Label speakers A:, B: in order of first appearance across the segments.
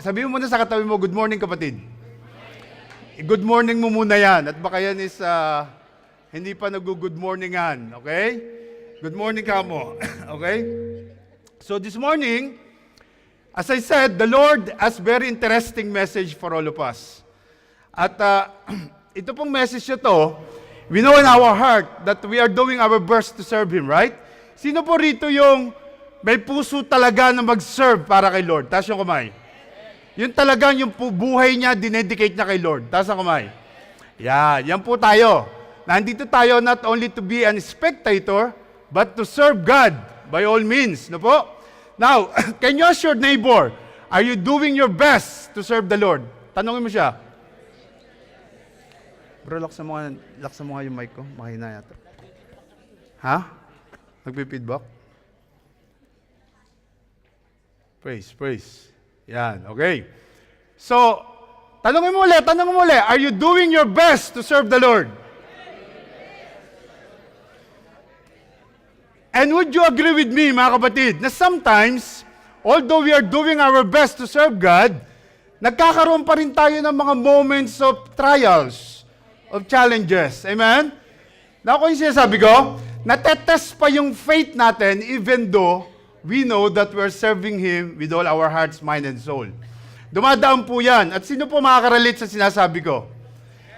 A: Sabihin mo muna sa katabi mo, good morning kapatid. Good morning mo muna yan. At baka yan is hindi pa nag-good morningan. Okay? Good morning ka mo. Okay? So this morning, as I said, the Lord has very interesting message for all of us. At ito pong message na to, we know in our heart that we are doing our best to serve Him, right? Sino po rito yung may puso talaga na mag-serve para kay Lord? Taas yung kamay. Yung talagang yung buhay niya, dinedicate niya kay Lord. Taas ang kamay. Yan po tayo. Nandito tayo not only to be an spectator, but to serve God by all means. No po? Now, can you ask your neighbor, are you doing your best to serve the Lord? Tanungin mo siya. Bro, laksan mo nga yung mic ko. Mahina yata. Ha? Nagpi-feedback? Praise. Yan, okay. So, tanungin mo ulit, are you doing your best to serve the Lord? And would you agree with me, mga kapatid, na sometimes, although we are doing our best to serve God, nagkakaroon pa rin tayo ng mga moments of trials, of challenges. Amen? Now, kung yung sinasabi ko, natetest pa yung faith natin even though we know that we're serving Him with all our hearts, mind, and soul. Dumadaan po yan. At sino po makaka-relate sa sinasabi ko?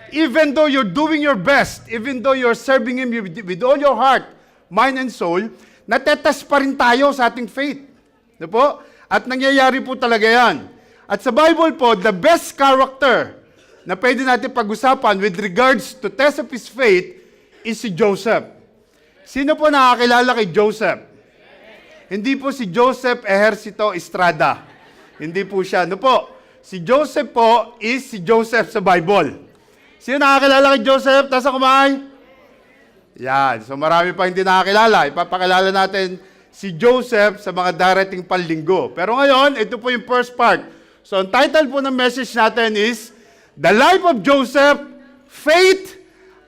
A: Even though you're doing your best, even though you're serving Him with all your heart, mind, and soul, natetest pa rin tayo sa ating faith. Ano po? At nangyayari po talaga yan. At sa Bible po, the best character na pwede natin pag-usapan with regards to test of his faith is si Joseph. Sino po nakakilala kay Joseph? Hindi po si Joseph Ejercito Estrada. Hindi po siya. Ano po? Si Joseph po is si Joseph sa Bible. Sino nakakilala kay Joseph? Taas ang kamay. Yan. So marami pa hindi nakakilala. Ipapakilala natin si Joseph sa mga darating panlinggo. Pero ngayon, ito po yung first part. So ang title po ng message natin is The Life of Joseph, Faith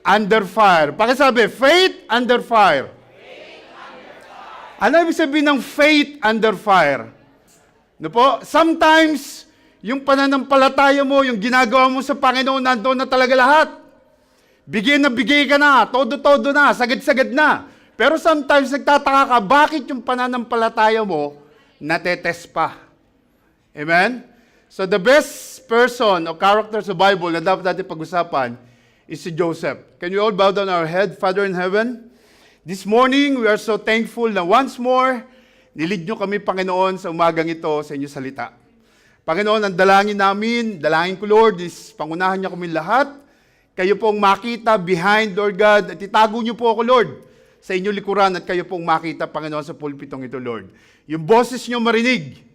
A: Under Fire. Pakisabi, Faith Under Fire. Ano ibig sabihin ng faith under fire? No po? Sometimes, yung pananampalataya mo, yung ginagawa mo sa Panginoon, nandoon na talaga lahat. Bigay ka na, todo-todo na, sagad-sagad na. Pero sometimes, nagtataka ka, bakit yung pananampalataya mo, natetest pa? Amen? So the best person o character sa Bible na dapat natin pag-usapan is si Joseph. Can we all bow down our head, Father in heaven? This morning, we are so thankful na once more, nilid nyo kami, Panginoon, sa umagang ito sa inyong salita. Panginoon, ang dalangin ko, Lord, is pangunahan niyo kami lahat. Kayo pong makita behind, Lord God, at itago niyo po ako, Lord, sa inyong likuran at kayo pong makita, Panginoon, sa pulpitong ito, Lord. Yung boses niyo marinig,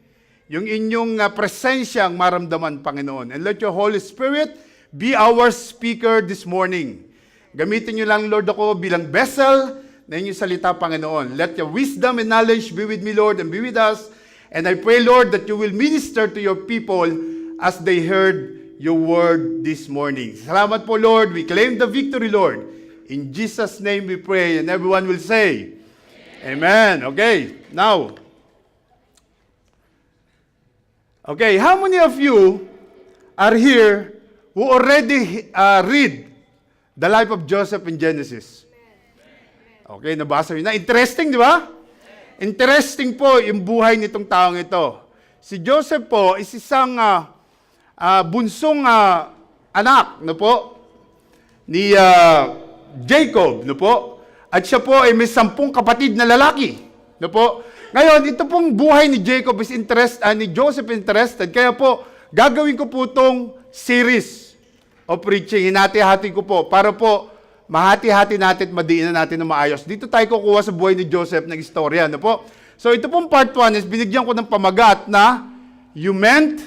A: yung inyong presensyang maramdaman, Panginoon. And let your Holy Spirit be our speaker this morning. Gamitin niyo lang, Lord, ako bilang vessel na inyong salita, Panginoon. Let your wisdom and knowledge be with me, Lord, and be with us. And I pray, Lord, that you will minister to your people as they heard your word this morning. Salamat po, Lord. We claim the victory, Lord. In Jesus' name we pray, and everyone will say, Amen. Okay, now. Okay, how many of you are here who already read the life of Joseph in Genesis? Okay, nabasa nyo na. Interesting, di ba? Interesting po yung buhay nitong taong ito. Si Joseph po is isang bunsong anak, no po, ni Jacob, no po. At siya po ay may 10 kapatid na lalaki, no po. Ngayon, ito pong buhay ni Jacob is ni Joseph interested. Kaya po, gagawin ko po itong series of preaching. Hinati-hati ko po para po mahati-hati natin at madiinan natin na maayos. Dito tayo kukuha sa buhay ni Joseph ng istorya. Ano po? So ito pong part 1 is binigyan ko ng pamagat na you meant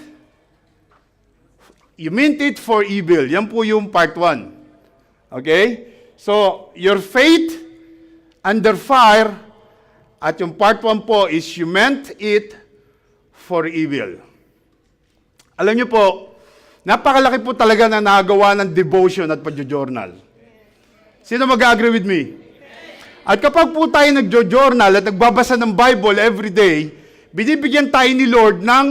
A: it for evil. Yan po yung part 1. Okay? So, your faith under fire at yung part 1 po is you meant it for evil. Alam niyo po, napakalaki po talaga na nagawa ng devotion at pagjo-journal. Sino mag-agree with me? At kapag po tayo nagjo-journal at nagbabasa ng Bible every day, binibigyan tayo ni Lord ng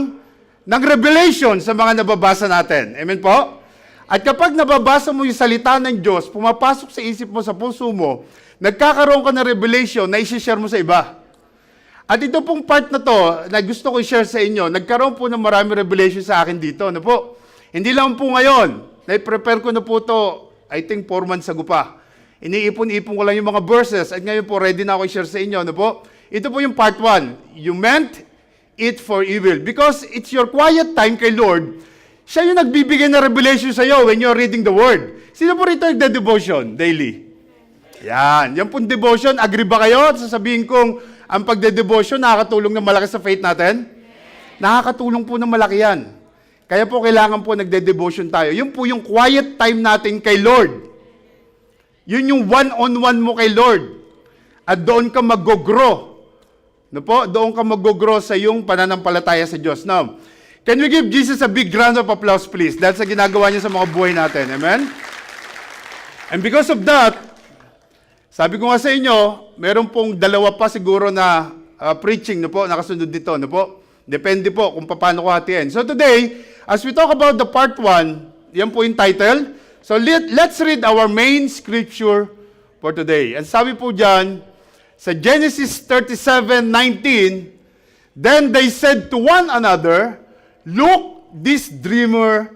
A: ng revelation sa mga nababasa natin. Amen po? At kapag nababasa mo yung salita ng Diyos, pumapasok sa isip mo, sa puso mo, nagkakaroon ka ng revelation na isi-share mo sa iba. At ito pong part na to, na gusto ko i-share sa inyo, nagkaroon po ng marami revelation sa akin dito. Ano po? Hindi lang po ngayon. Na-prepare ko na po to, I think 4 months ago pa. Iniipon-ipon ko lang yung mga verses at ngayon po ready na ako i-share sa inyo. Ano po? Ito po yung part 1. You meant it for evil. Because it's your quiet time kay Lord, siya yung nagbibigay ng revelation sa iyo when you're reading the Word. Sino po rito nagde-devotion daily? Yan. Yan pong devotion. Agree ba kayo? Sasabihin kong ang pagde-devotion nakakatulong ng malaki sa faith natin? Nakakatulong po ng malaki yan. Kaya po kailangan po nagde-devotion tayo. Yun po yung quiet time natin kay Lord. Yun yung one-on-one mo kay Lord. At doon ka mag-grow. No po? Doon ka mag-grow sa iyong pananampalataya sa Diyos. Now, can we give Jesus a big round of applause, please? Dahil sa ginagawa niya sa mga buhay natin. Amen? And because of that, sabi ko nga sa inyo, meron pong 2 pa siguro na preaching, no po, nakasunod dito, no po? Depende po kung paano ko hatiin. So today, as we talk about the part 1, yan po yung title. So let's read our main scripture for today. And sabi po dyan, sa Genesis 37:19, then they said to one another, look, this dreamer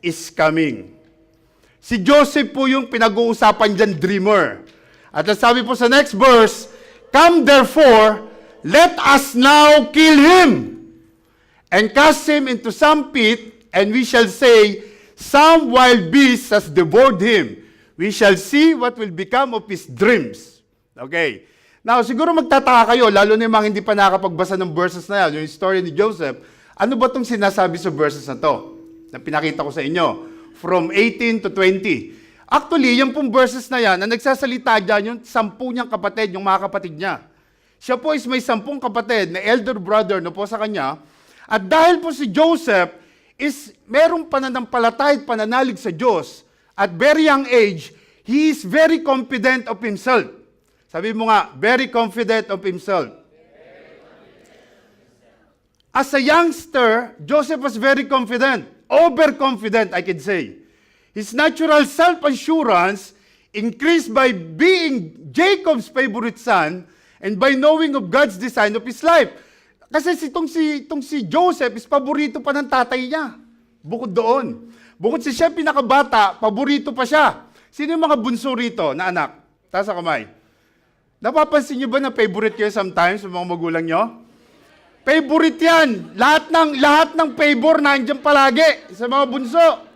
A: is coming. Si Joseph po yung pinag-uusapan dyan, dreamer. At sabi po sa next verse, come therefore, let us now kill him, and cast him into some pit, and we shall say, some wild beast has devoured him. We shall see what will become of his dreams. Okay. Now, siguro magtataka kayo, lalo na yung mga hindi pa nakapagbasa ng verses na yan, yung story ni Joseph, ano ba itong sinasabi sa verses na to? Na pinakita ko sa inyo. From 18 to 20. Actually, yung pong verses na yan, na nagsasalita dyan, yung 10 niyang kapatid, yung mga kapatid niya. Siya po is may 10 kapatid na elder brother no po sa kanya. At dahil po si Joseph is merong pananampalataya at pananalig sa Diyos, at very young age, he is very confident of himself. Sabi mo nga, very confident of himself. As a youngster, Joseph was very confident, overconfident, I could say. His natural self-assurance increased by being Jacob's favorite son and by knowing of God's design of his life. Kasi itong si Joseph is paborito pa ng tatay niya. Bukod doon. Bukod siya pinakabata, paborito pa siya. Sino yung mga bunso rito na anak? Taas sa kamay. Napapansin niyo ba na favorite kayo sometimes sa mga magulang niyo? Favorite yan. Lahat ng favor nandiyan palagi sa mga bunso.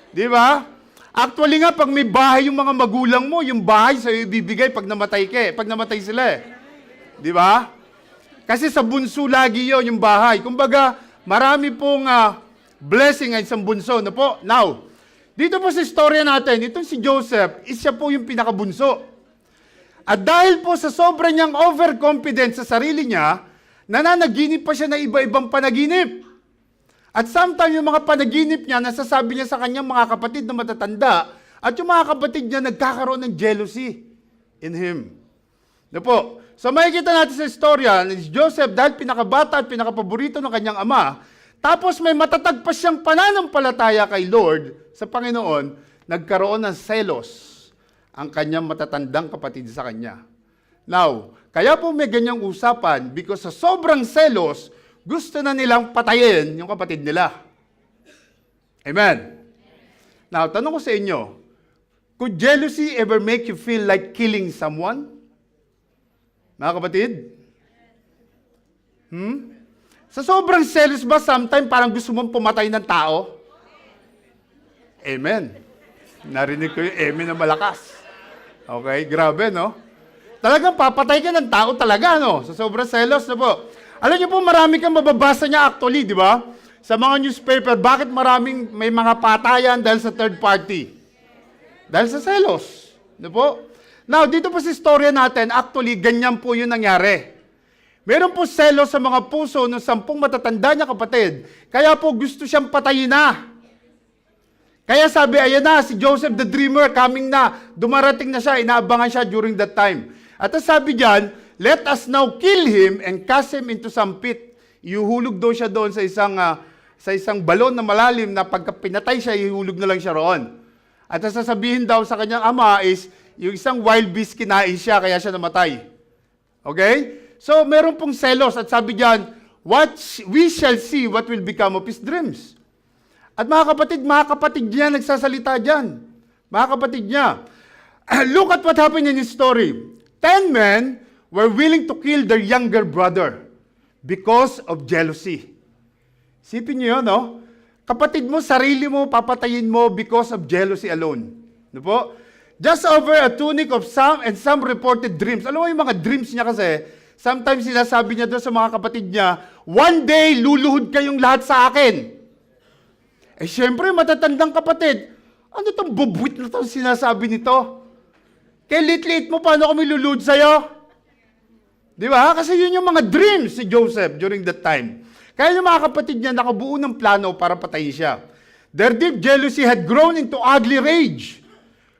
A: Di ba? Actually nga, pag may bahay yung mga magulang mo, yung bahay sa'yo ibibigay pag namatay ka pag namatay sila Di ba? Kasi sa bunso lagi yon yung bahay. Kumbaga, marami pong blessing ay isang bunso. No po? Now, dito po sa istorya natin, itong si Joseph, siya po yung pinakabunso. At dahil po sa sobrang niyang overconfidence sa sarili niya, nananaginip pa siya na iba-ibang panaginip. At sometimes yung mga panaginip niya, nasasabi niya sa kanyang mga kapatid na matatanda, at yung mga kapatid niya nagkakaroon ng jealousy in him. No po? So makikita natin sa istorya ni Joseph dahil pinakabata at pinakapaborito ng kanyang ama, tapos may matatag pa siyang pananampalataya kay Lord sa Panginoon, nagkaroon ng selos ang kanyang matatandang kapatid sa kanya. Now, kaya po may ganyang usapan because sa sobrang selos, gusto na nilang patayin yung kapatid nila. Amen? Now, tanong ko sa inyo, could jealousy ever make you feel like killing someone? Mga kapatid? Sa sobrang selos ba, sometimes parang gusto mong pumatay ng tao? Amen. Narinig ko yung amen na malakas. Okay, grabe, no? Talagang papatay ka ng tao talaga, no? Sa sobrang selos na po. Alam niyo po, marami kang mababasa niya actually, di ba? Sa mga newspaper, bakit maraming may mga patayan dahil sa third party? Dahil sa selos. Di po? Now, dito po sa istorya natin, actually, ganyan po yung nangyari. Meron po selos sa mga puso ng 10 matatanda niya kapatid. Kaya po gusto siyang patayin na. Kaya sabi, ayan na, si Joseph the Dreamer coming na. Dumarating na siya, inaabangan siya during that time. At sabi diyan, let us now kill him and cast him into some pit. Ihuhulog daw siya doon sa isang balon na malalim na pagka pinatay siya, ihulog na lang siya roon. At ang sasabihin daw sa kanyang ama is, yung isang wild beast kinain siya, kaya siya namatay. Okay? So, meron pong selos at sabi diyan, we shall see what will become of his dreams. At mga kapatid niya nagsasalita diyan. Mga kapatid niya. Look at what happened in his story. 10 men were willing to kill their younger brother because of jealousy. Isipin niyo yun, no? Kapatid mo, sarili mo, papatayin mo because of jealousy alone. Ano po? Just over a tunic of some and some reported dreams. Alam mo yung mga dreams niya kasi, sometimes sinasabi niya doon sa mga kapatid niya, one day, luluhod kayong lahat sa akin. Eh, syempre, matatandang kapatid, ano itong bubwit na itong sinasabi nito? Kaya lit-lit mo, paano kami luluhod sa'yo? Di ba? Kasi yun yung mga dreams si Joseph during that time. Kaya yung mga kapatid niya nakabuo ng plano para patayin siya. Their deep jealousy had grown into ugly rage,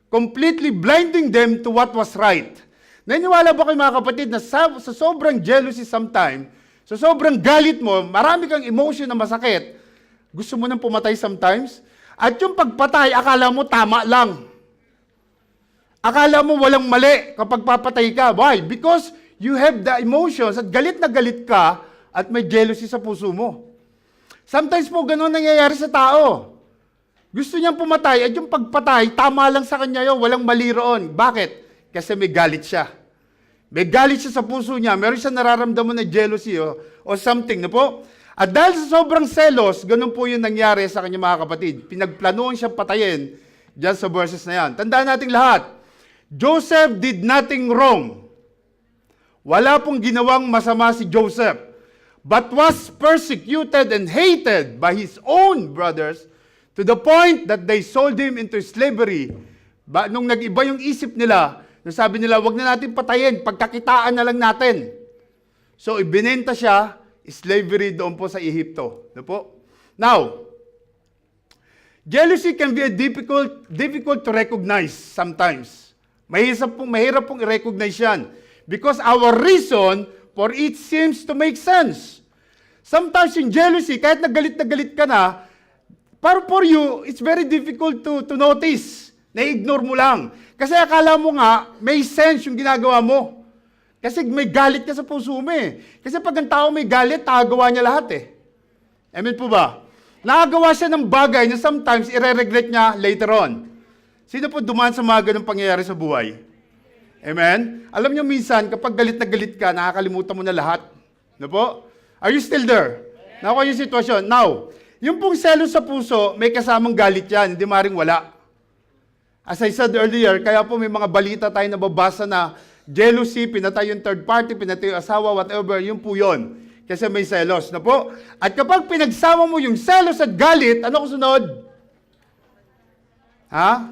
A: completely blinding them to what was right. Naniniwala ba kayo mga kapatid na sa sobrang jealousy sometime, sa sobrang galit mo, marami kang emotion na masakit, gusto mo nang pumatay sometimes? At yung pagpatay, akala mo tama lang. Akala mo walang mali kapag papatay ka. Why? Because you have the emotions at galit na galit ka at may jealousy sa puso mo. Sometimes po ganun nangyayari sa tao. Gusto niyang pumatay at yung pagpatay, tama lang sa kanya yun, walang mali roon. Bakit? Kasi may galit siya. May galit siya sa puso niya, meron siya nararamdaman na jealousy o something na po. At dahil sa sobrang selos, ganun po yung nangyari sa kanya mga kapatid. Pinagplanuhan siyang patayin dyan sa verses na yan. Tandaan nating lahat, Joseph did nothing wrong. Wala pong ginawang masama si Joseph, but was persecuted and hated by his own brothers to the point that they sold him into slavery. Nung nag-iba yung isip nila, sabi nila, wag na natin patayin, pagkakitaan na lang natin. So, ibinenta siya, slavery doon po sa Ehipto. Ano po? Now, jealousy can be difficult to recognize sometimes. Mahirap pong i-recognize yan. Because our reason for it seems to make sense. Sometimes yung jealousy, kahit na galit ka na, for you, it's very difficult to notice. Na-ignore mo lang. Kasi akala mo nga, may sense yung ginagawa mo. Kasi may galit ka sa puso mo eh. Kasi pag ang tao may galit, nakagawa niya lahat eh. Amen po ba? Nakagawa siya ng bagay na sometimes ire-regret niya later on. Sino po dumaan sa mga ganung pangyayari sa buhay? Amen? Alam niyo minsan, kapag galit na galit ka, nakakalimutan mo na lahat. Ano po? Are you still there? Nakuha yung sitwasyon. Now, yung pong selos sa puso, may kasamang galit yan, hindi maring wala. As I said earlier, kaya po may mga balita tayo nababasa na jealousy, pinatay yung third party, pinatay yung asawa, whatever, yun po yun. Kasi may selos na po. At kapag pinagsama mo yung selos at galit, ano kusunod? Ha?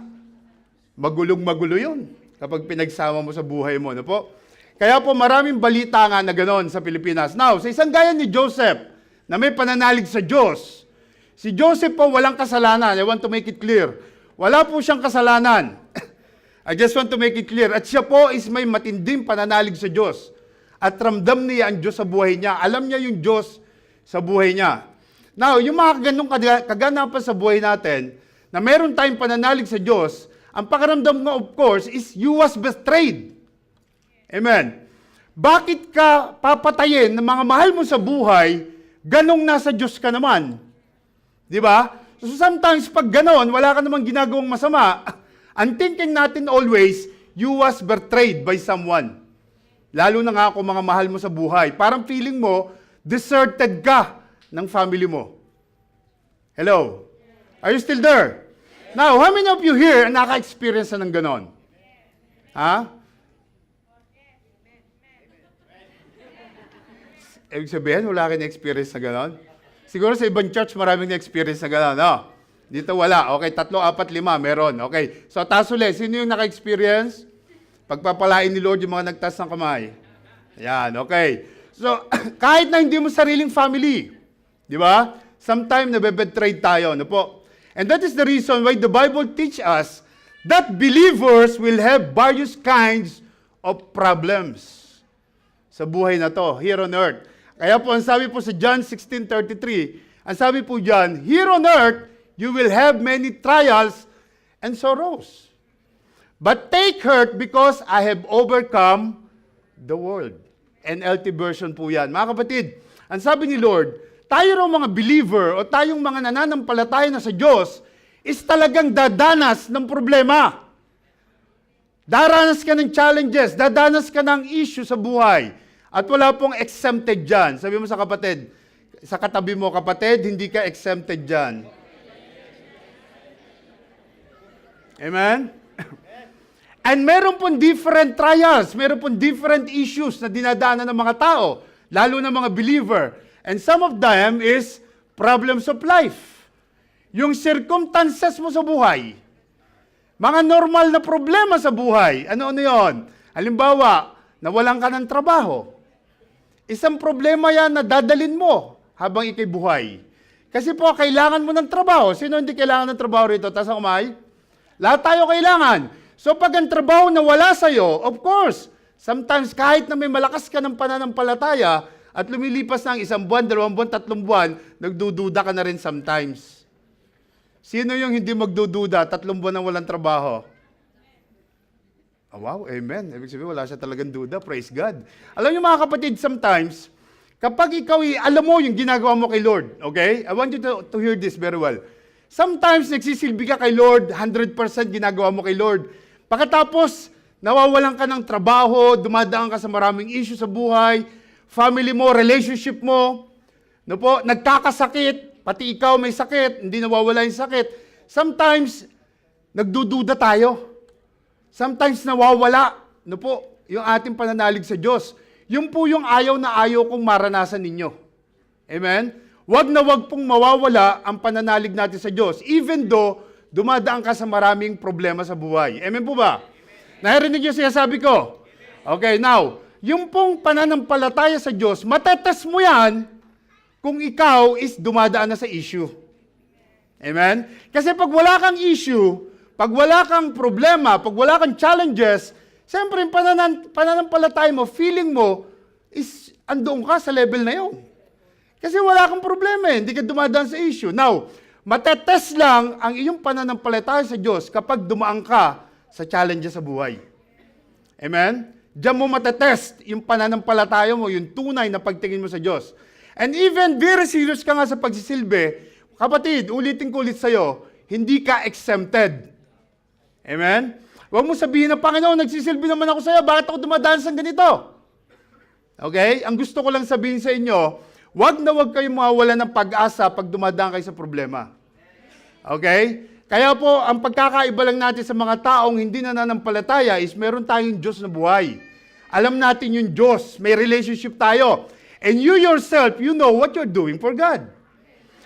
A: Magulong-magulo yun. Kapag pinagsama mo sa buhay mo. Ano po? Kaya po maraming balita nga na gano'n sa Pilipinas. Now, sa isang gaya ni Joseph, na may pananalig sa Diyos, si Joseph po walang kasalanan. I want to make it clear. Wala po siyang kasalanan. I just want to make it clear. At siya po is may matinding pananalig sa Diyos. At ramdam niya ang Diyos sa buhay niya. Alam niya yung Diyos sa buhay niya. Now, yung mga ganong kaganapan sa buhay natin, na meron tayong pananalig sa Diyos, ang pakiramdam nga of course is you was betrayed. Amen. Bakit ka papatayin ng mga mahal mo sa buhay, ganong nasa Diyos ka naman? Di ba? So sometimes pag ganon, wala ka namang ginagawang masama, ang thinking natin always, you was betrayed by someone. Lalo na nga kung mga mahal mo sa buhay. Parang feeling mo, deserted ka ng family mo. Hello? Are you still there? Now, how many of you here naka-experience na ng ganon? Ha? Ibig sabihin, wala kayo na-experience na ganon? Siguro sa ibang church, maraming na-experience na ganon. No? Dito wala. Okay, 3, 4, 5, meron. Okay. So, taas ulit. Sino yung naka-experience? Pagpapalain ni Lord yung mga nagtaas ng kamay. Yan, okay. So, kahit na hindi mo sariling family, di ba? Sometimes nabe-betray tayo. Ano po? And that is the reason why the Bible teach us that believers will have various kinds of problems sa buhay na to, here on earth. Kaya po, ang sabi po sa John 16:33, ang sabi po dyan, here on earth, you will have many trials and sorrows. But take heart because I have overcome the world. NLT version po yan. Mga kapatid, ang sabi ni Lord, tayo raw mga believer o tayong mga nananampalataya na sa Diyos is talagang dadanas ng problema. Daranas ka ng challenges, dadanas ka ng issue sa buhay. At wala pong exempted dyan. Sabi mo sa kapatid, sa katabi mo, kapatid, hindi ka exempted dyan. Amen? And meron pong different trials, meron pong different issues na dinadaanan ng mga tao, lalo na mga believer. And some of them is problems of life. Yung circumstances mo sa buhay. Mga normal na problema sa buhay. Ano-ano yun? Halimbawa, nawalan ka ng trabaho. Isang problema yan na dadalin mo habang ikay buhay. Kasi po, kailangan mo ng trabaho. Sino hindi kailangan ng trabaho rito? Taas ang kamay? Lahat tayo kailangan. So pag ang trabaho na wala sa'yo, of course, sometimes kahit na may malakas ka ng pananampalataya at lumilipas ng 1 buwan, 2 buwan, 3 buwan, nagdududa ka na rin sometimes. Sino yung hindi magdududa 3 buwan nang walang trabaho? Oh, wow, amen. Ibig sabihin, wala siya talagang duda. Praise God. Alam niyo mga kapatid, sometimes, kapag ikaw, alam mo yung ginagawa mo kay Lord, okay? I want you to hear this very well. Sometimes, nagsisilbi ka kay Lord, 100% ginagawa mo kay Lord. Pagkatapos, nawawalan ka ng trabaho, dumadaan ka sa maraming issue sa buhay, family mo, relationship mo, no po, nagkakasakit, pati ikaw may sakit, hindi nawawala yung sakit. Sometimes, nagdududa tayo. Sometimes nawawala, no po, yung ating pananalig sa Diyos. Yun po yung ayaw na ayaw kong maranasan ninyo. Amen? Wag na wag pong mawawala ang pananalig natin sa Diyos, even though dumadaan ka sa maraming problema sa buhay. Amen po ba? Narinig niyo siya sabi ko? Okay, now, yung pong pananampalataya sa Diyos, matetest mo yan kung ikaw is dumadaan na sa issue. Amen? Kasi pag wala kang issue, pag wala kang problema, pag wala kang challenges, siyempre yung pananampalataya mo, feeling mo, is andoon ka sa level na yun. Kasi wala kang problema hindi ka dumadaan sa issue. Now, matetest lang ang iyong pananampalataya sa Diyos kapag dumaan ka sa challenges sa buhay. Amen? Diyan mo matetest yung pananampalataya mo, yung tunay na pagtingin mo sa Diyos. And even very serious ka nga sa pagsisilbi, kapatid, ulitin ko ulit sa'yo, hindi ka exempted. Amen? Huwag mo sabihin na, Panginoon, nagsisilbi naman ako sa'yo, bakit ako dumadaan sa ganito? Okay? Ang gusto ko lang sabihin sa inyo, huwag na huwag kayong mawawala ng pag-asa pag dumadaan kayo sa problema. Okay? Kaya po, ang pagkakaiba lang natin sa mga taong hindi nananampalataya is meron tayong Diyos na buhay. Alam natin yung Diyos, may relationship tayo. And you yourself, you know what you're doing for God.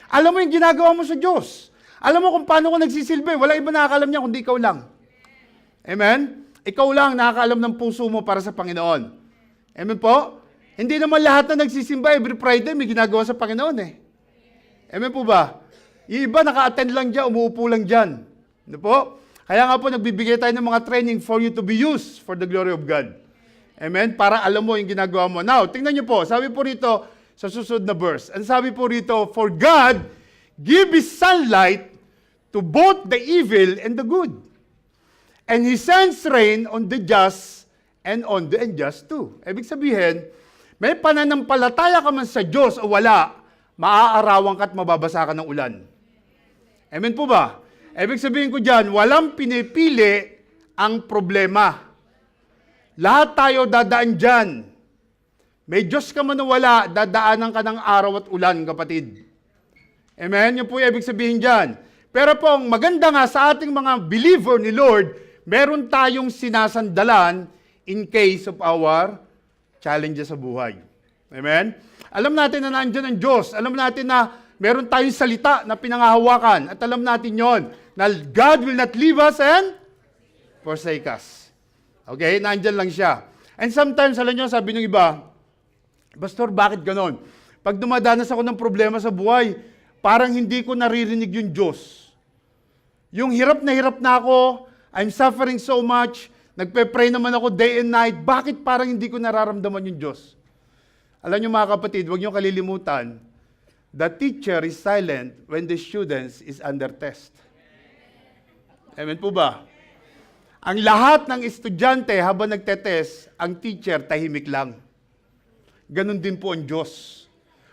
A: Alam mo yung ginagawa mo sa Diyos. Alam mo kung paano ko nagsisilbi. Wala iba nakakalam niya kundi ikaw lang. Amen? Ikaw lang nakakaalam ng puso mo para sa Panginoon. Amen po? Hindi naman lahat na nagsisimba every Friday may ginagawa sa Panginoon eh. Amen po ba? Yung iba naka-attend lang dyan, umuupo lang dyan. Ano po? Kaya nga po nagbibigay tayo ng mga training for you to be used for the glory of God. Amen? Para alam mo yung ginagawa mo. Now, tingnan niyo po, sabi po rito sa susunod na verse. Ang sabi po rito, for God give His sunlight to both the evil and the good. And He sends rain on the just and on the unjust too. Ibig sabihin, may pananampalataya ka man sa Diyos o wala, maaarawan ka at mababasa ka ng ulan. Amen po ba? Ibig sabihin ko dyan, walang pinipili ang problema. Lahat tayo dadaan dyan. May Diyos ka man o wala, dadaanan ka ng araw at ulan, kapatid. Amen? Yun po yung ibig sabihin dyan. Pero po, ang maganda nga sa ating mga believer ni Lord, meron tayong sinasandalan in case of our challenges sa buhay. Amen? Alam natin na nandiyan ang Diyos. Alam natin na meron tayong salita na pinangahawakan. At alam natin yon na God will not leave us and forsake us. Okay? Nandiyan lang siya. And sometimes, alam nyo, sabi ng iba, Pastor, bakit ganon? Pag dumadanas ako ng problema sa buhay, parang hindi ko naririnig yung Diyos. Yung hirap na ako, I'm suffering so much, nagpe-pray naman ako day and night, bakit parang hindi ko nararamdaman yung Diyos? Alam niyo mga kapatid, huwag niyo kalilimutan, the teacher is silent when the students is under test. Amen po ba? Ang lahat ng estudyante habang nagtetest, ang teacher tahimik lang. Ganon din po ang Diyos.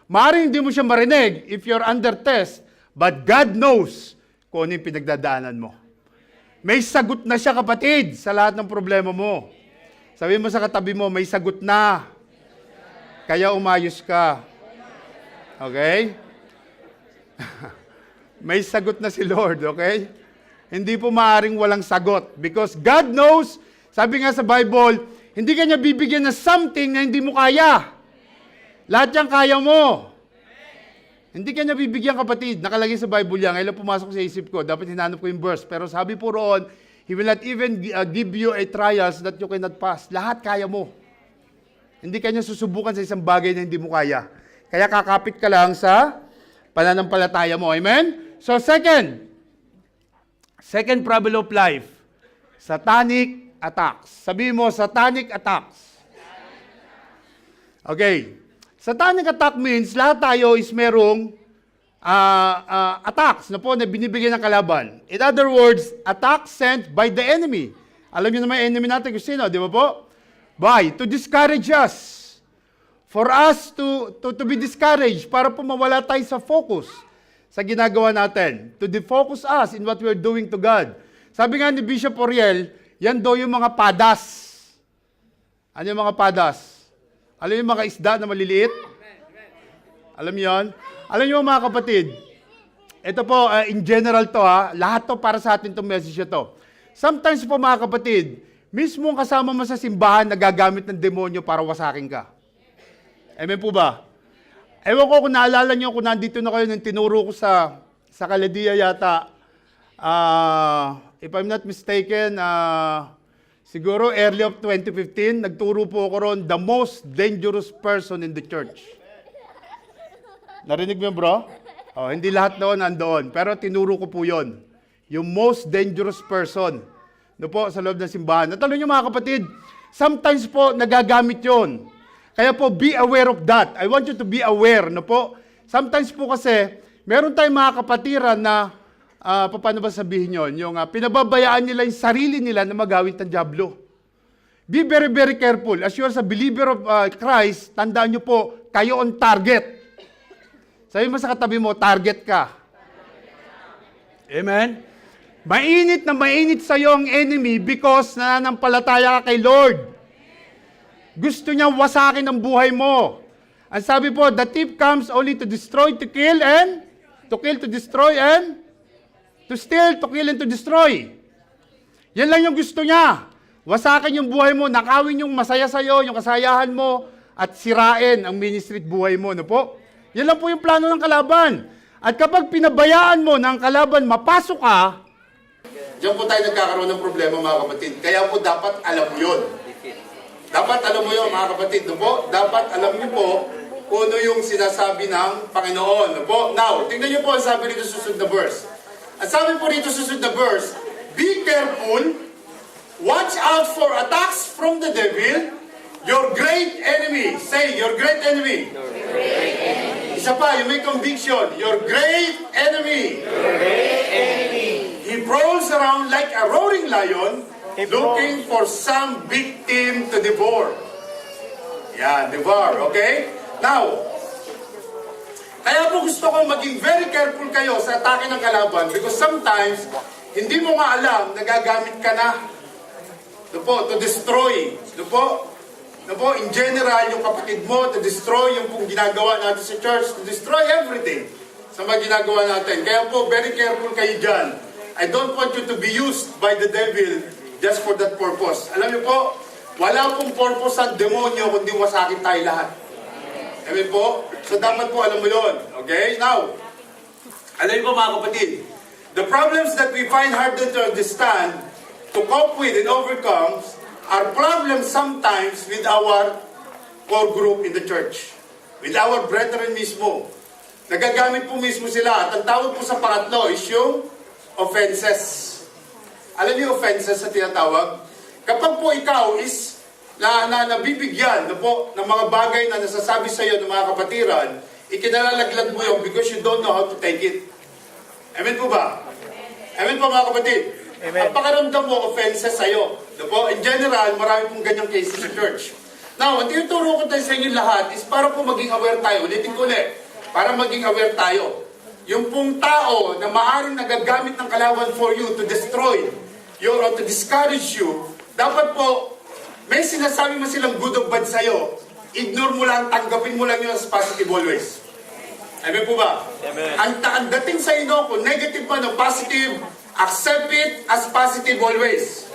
A: Maaaring hindi mo siya marinig if you're under test, but God knows kung ano yung pinagdadaanan mo. May sagot na siya kapatid sa lahat ng problema mo. Sabi mo sa katabi mo, may sagot na. Kaya umayos ka. Okay? May sagot na si Lord, okay? Hindi po maaaring walang sagot. Because God knows, sabi nga sa Bible, hindi ka niya bibigyan ng something na hindi mo kaya. Lahat yan kaya mo. Hindi ka niya bibigyan kapatid. Nakalagay sa Bible yan. Ngayon pumasok sa isip ko. Dapat hinanap ko yung verse. Pero sabi po roon, He will not even give you a trials that you cannot pass. Lahat kaya mo. Hindi ka niya susubukan sa isang bagay na hindi mo kaya. Kaya kakapit ka lang sa pananampalataya mo. Amen? So second problem of life, satanic attacks. Sabihin mo, satanic attacks. Okay. Satanic attack means lahat tayo is merong attacks na po na binibigyan ng kalaban. In other words, attacks sent by the enemy. Alam niyo naman enemy natin kung sino, di ba po? Why? To discourage us. For us to be discouraged, para po mawala tayo sa focus sa ginagawa natin. To defocus us in what we're doing to God. Sabi nga ni Bishop Oriel, yan daw yung mga padas. Ano yung mga padas? Alam yung mga isda na maliliit? Alam niyo yan? Alam niyo mga kapatid, ito po, in general to lahat to para sa atin itong message to. Sometimes po mga kapatid, mismo kasama mo sa simbahan nagagamit ng demonyo para wasakin ka. Amen po ba? Ewan ko kung naalala niyo kung nandito na kayo nung tinuro ko sa Kaladia yata. If I'm not mistaken, siguro early of 2015, nagturo po ako ron, the most dangerous person in the church. Narinig mo bro? Oh, hindi lahat doon nandoon, pero tinuro ko po yon. Yung most dangerous person. No po, sa loob ng simbahan. Natalo nyo mga kapatid, sometimes po nagagamit yon. Kaya po, be aware of that. I want you to be aware, no po? Sometimes po kasi, meron tayong mga kapatiran na, paano ba sabihin yun? Yung pinababayaan nila yung sarili nila na magawit ng dyablo. Be very, very careful. As you are a believer of Christ, tandaan nyo po, kayo on target. Sabi mo sa katabi mo, target ka. Amen? Mainit na mainit sa iyo ang enemy because nananampalataya ka kay Lord. Gusto niya wasakin ang buhay mo. Ang sabi po, the thief comes only to destroy, to kill, to destroy, and to steal, to kill, and to destroy. Yan lang yung gusto niya. Wasakin yung buhay mo, nakawin yung masaya sa'yo, yung kasayahan mo, at sirain ang ministry at buhay mo. No po? Yan lang po yung plano ng kalaban. At kapag pinabayaan mo ng kalaban, mapasok ka, diyan po tayo nagkakaroon ng problema mga kapatid. Kaya po dapat alam yun. Dapat alam mo yun mga kapatid. No po? Dapat alam niyo po kung ano yung sinasabi ng Panginoon. No po? Now, tingnan niyo po ang sabi rito sa susunod na verse. Ang sabi po rito sa susunod na verse, be careful, watch out for attacks from the devil, your great enemy. Say, your great enemy. Your great enemy. Isa pa, you make conviction. Your great enemy. Your great enemy. He prowls around like a roaring lion, looking for some victim to devour. Yeah, devour, okay? Now, kaya po gusto ko maging very careful kayo sa atake ng kalaban because sometimes, hindi mo nga alam, nagagamit ka na to destroy. In general, yung kapatid mo, to destroy yung pong ginagawa natin sa church, to destroy everything sa mga ginagawa natin. Kaya po, very careful kayo dyan. I don't want you to be used by the devil just for that purpose. Alam niyo po, wala pong purpose ang demonyo kundi wasakin tayo lahat. Amen po? So dapat po alam mo yun. Okay? Now, alam niyo po mga kapatid, the problems that we find harder to understand, to cope with and overcome, are problems sometimes with our core group in the church. With our brethren mismo. Nagagamit po mismo sila. At ang tawag po sa pangatlo is yung offenses. Alam niyo offenses sa tinatawag? Kapag po ikaw is na nabibigyan no po, ng mga bagay na nasasabi sa iyo ng mga kapatiran, ikinalalaglag mo yun because you don't know how to take it. Amen po ba? Amen po mga kapatid?
B: Amen.
A: Ang pakaramdam mo, offenses sa'yo. No po? In general, marami pong ganyang cases sa church. Now, ang tinuturo ko tayo sa inyo lahat is para po maging aware tayo. Ulitin ko ulit. Para maging aware tayo. Yung pong tao na maaaring nagagamit ng kalaban for you to destroy you or to discourage you, dapat po, may sinasabi mo silang good or bad sa'yo, ignore mo lang, tanggapin mo lang yun as positive always. Amen po ba?
B: Amen.
A: Ang dating sa inyo, kung negative man o positive, accept it as positive always.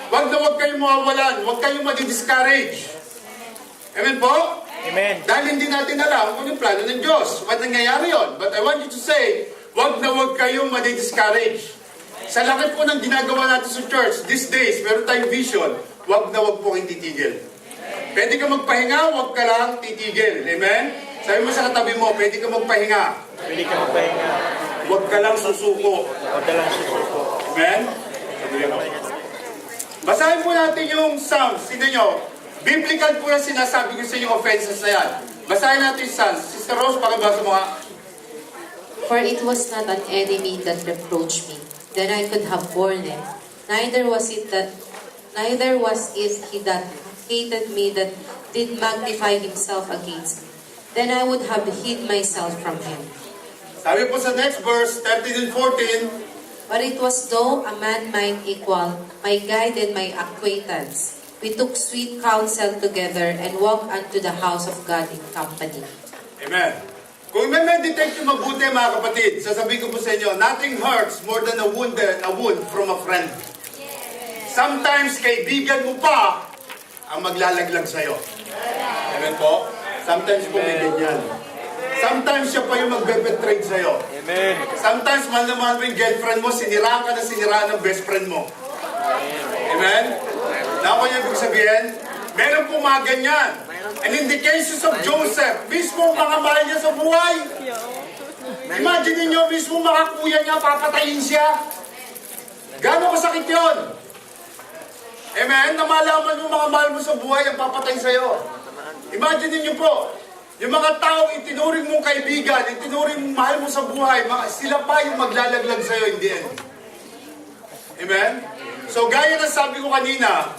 A: Huwag na huwag kayong mawawalan, huwag kayong madi-discourage. Amen po?
B: Amen.
A: Dahil hindi natin alam kung yung plano ng Diyos. Ba't nangyayari yun? But I want you to say, huwag na huwag kayong madi-discourage. Sa laki po ng ginagawa natin sa church, these days, meron tayong vision, huwag na huwag po kayong titigil. Pwede ka magpahinga, huwag ka lang titigil. Amen? Sabi mo sa katabi mo, pwede ka magpahinga.
B: Pwede ka magpahinga.
A: Huwag ka lang susuko.
B: Huwag ka lang susuko.
A: Amen? Basahin po natin yung Psalms. Sino nyo? Biblical po yung sinasabi ko sa inyo offenses na yan. Basahin natin yung Psalms. Sister Rose, pakibasa mo nga.
C: For it was not an enemy that reproached me, then I could have borne it. Neither was it he that hated me that did magnify himself against me. Then I would have hid myself from him.
A: Sabi po sa next verse, 13 and 14,
C: But it was though a man mine equal, my guide and my acquaintance. We took sweet counsel together and walked unto the house of God in company.
A: Amen. Kung may meditate yung mabuti mga kapatid, sasabihin ko po sa inyo, nothing hurts more than a wound from a friend. Sometimes kaibigan mo pa ang maglalaglag sa'yo. Amen po? Sometimes po may ganyan. Sometimes siya pa yung magbe-betrayed sa'yo.
B: Amen.
A: Sometimes mahal na mahal mo yung girlfriend mo, siniraan ka na siniraan ng best friend mo. Amen? Naku niyo ibig sabihin? Meron po mga ganyan. And in the cases of Joseph, mismo mga mahal niya sa buhay. Imagine niyo mismo mga kuya niya, papatayin siya. Gano'ng kasakit yun? Amen? Na malaman mo mga mahal mo sa buhay ang papatay sa'yo. Imagine niyo po, yung mga taong itinuring mong kaibigan, itinuring mong mahal mo sa buhay, sila pa yung maglalaglag sa'yo in the end. Amen? So gaya ng sabi ko kanina,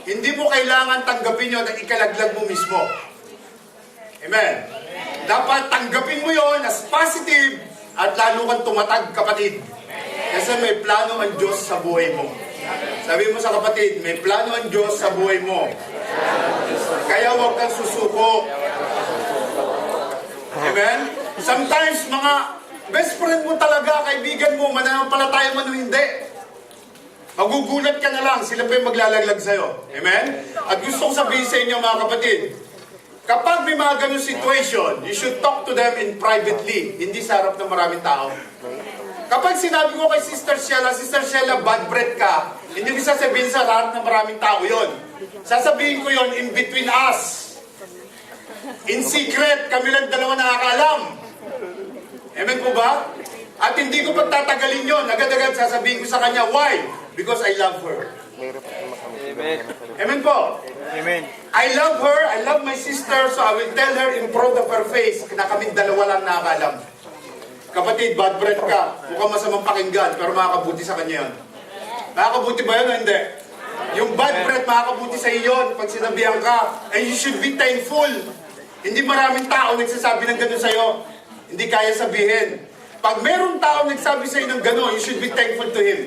A: hindi mo kailangan tanggapin yun at ikalaglag mo mismo. Amen? Dapat tanggapin mo yon as positive at lalo kang tumatag, kapatid. Kasi may plano ang Diyos sa buhay mo. Sabi mo sa kapatid, may plano ang Diyos sa buhay mo. Kaya huwag kang susuko. Amen? Sometimes, mga best friend mo talaga, kaibigan mo, mananampalataya man o hindi. Magugulat ka na lang, sila pa yung maglalaglag sa'yo. Amen? At gusto kong sabihin sa inyo, mga kapatid, kapag may mga ganun situation, you should talk to them in privately, hindi sa harap ng maraming tao. Kapag sinabi ko kay Sister Sheila, bad breath ka, hindi ko sasabihin sa harap ng maraming tao yon. Sasabihin ko yon in between us. In secret, kami lang dalawa nakakaalam. Amen po ba? At hindi ko pagtatagalin yon. Agad-agad sasabihin ko sa kanya, why? Because I love her.
B: Amen.
A: Amen po?
B: Amen.
A: I love her, I love my sister, so I will tell her in front of her face na kaming dalawa lang nakakaalam. Kapatid, bad breath ka. Mukhang masamang pakinggan, pero makakabuti sa kanya yun. Makakabuti ba yun o hindi? Yung bad breath, makakabuti sa iyo yun pag sinabihan ka. And you should be thankful. Hindi maraming tao nagsasabi ng gano'n sa'yo. Hindi kaya sabihin. Pag merong tao nagsabi sa'yo ng gano'n, you should be thankful to him.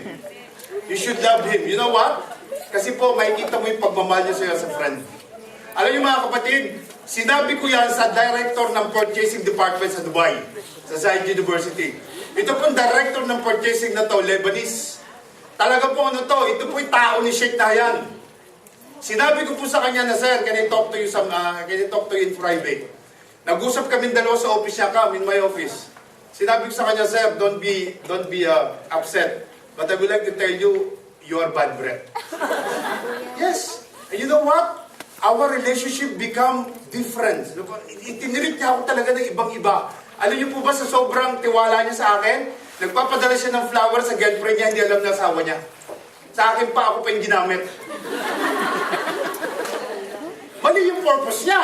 A: You should love him. You know what? Kasi po, makikita mo yung pagmamahal niya sa'yo sa friend. Alam niyo mga kapatid, sinabi ko yan sa director ng purchasing department sa Dubai, sa Zayed University. Ito pong director ng purchasing na to, Lebanese. Talaga po ano to, ito po yung tao ni Sheikh Nayan. Sinabi ko po sa kanya na, sir, can I talk to you in private? Nag-usap kami dalawa sa office niya, come in my office. Sinabi ko sa kanya, sir, don't be upset. But I would like to tell you, you are bad breath. Yes. And you know what? Our relationship become different. Itinirit niya ako talaga ng ibang-iba. Alam niyo po ba sa sobrang tiwala niya sa akin, nagpapadala siya ng flower sa girlfriend niya, hindi alam na asawa niya. Sa akin pa, ako pa yung ginamit. Mali yung purpose niya.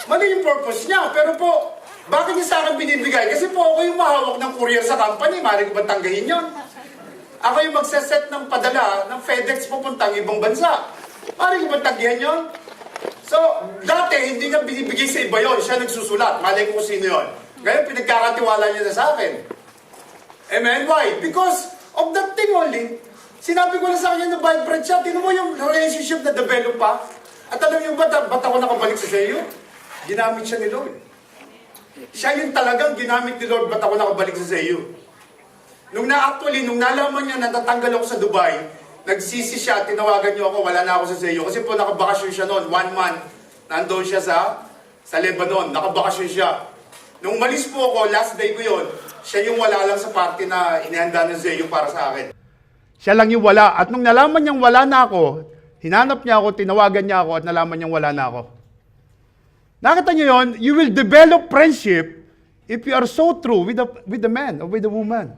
A: Mali yung purpose niya. Pero po, bakit niya sa akin binibigay? Kasi po ako yung mahawak ng courier sa company. Mali ko ba tanggahin yun? Ako yung magsaset ng padala ng FedEx pupuntang ibang bansa. Mali ko ba tanggahin yun? So, dati, hindi niya binibigay sa iba yun. Siya nagsusulat. Mali ko kung sino yun. Ngayon, pinagkakatiwala niya na sa akin. Amen? Why? Because of that thing only. Sinabi ko na sa kanya na vibrant siya. Tingnan mo yung relationship na develop pa. At alam niyo ba, ba't ako nakabalik sa iyo? Ginamit siya ni Lord. Siya yung talagang ginamit ni Lord, ba't ako nakabalik sa iyo? Nung nalaman niya na tatanggal ako sa Dubai, nagsisi siya, tinawagan niyo ako, wala na ako sa iyo. Kasi po nakabakasyon siya noon, 1 month. Nandoon siya sa Lebanon, nakabakasyon siya. Nung malis po ako, last day ko yon, siya yung wala lang sa party na inihanda ng Zeyo para sa akin. Siya lang yung wala. At nung nalaman niyang wala na ako, hinanap niya ako, tinawagan niya ako, at nalaman niyang wala na ako. Nakita niyo yon? You will develop friendship if you are so true with the man or with the woman.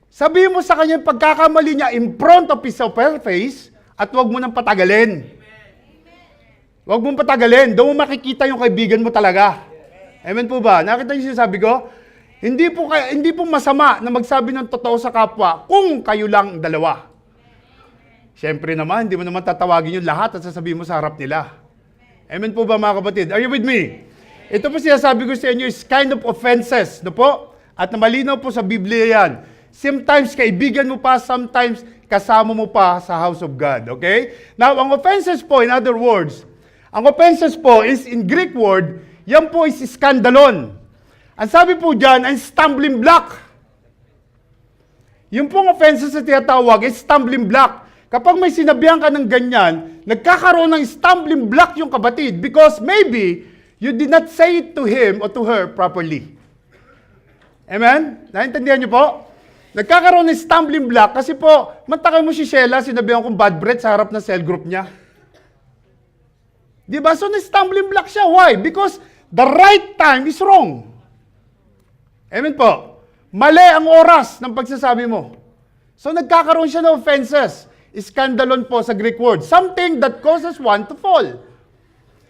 A: Sabihin mo sa kanya yung pagkakamali niya in front of his face at huwag mo nang patagalin. Huwag mong patagalin. Doon mo makikita yung kaibigan mo talaga. Amen po ba? Nakita niyo sinasabi ko? Hindi po masama na magsabi ng totoo sa kapwa kung kayo lang dalawa. Siyempre naman, hindi mo naman tatawagin yung lahat at sasabihin mo sa harap nila. Amen po ba mga kapatid? Are you with me? Ito po sinasabi ko sa inyo is kind of offenses. No po? At malinaw po sa Biblia yan. Sometimes kaibigan mo pa, sometimes kasama mo pa sa house of God. Okay? Now, ang offenses po, in other words, ang offenses po is in Greek word, yan po is skandalon. Ang sabi po dyan, ang stumbling block. Yung pong offenses na tinatawag is stumbling block. Kapag may sinabihan ka ng ganyan, nagkakaroon ng stumbling block yung kapatid because maybe you did not say it to him or to her properly. Amen? Naintindihan niyo po? Nagkakaroon ng stumbling block kasi po, mantakay mo si Sheila, sinabihan kong bad breath sa harap ng cell group niya. Diba? So, na-stumbling block siya. Why? Because the right time is wrong. Amen po. Mali ang oras ng pagsasabi mo. So, nagkakaroon siya ng offenses. Skandalon po sa Greek word. Something that causes one to fall.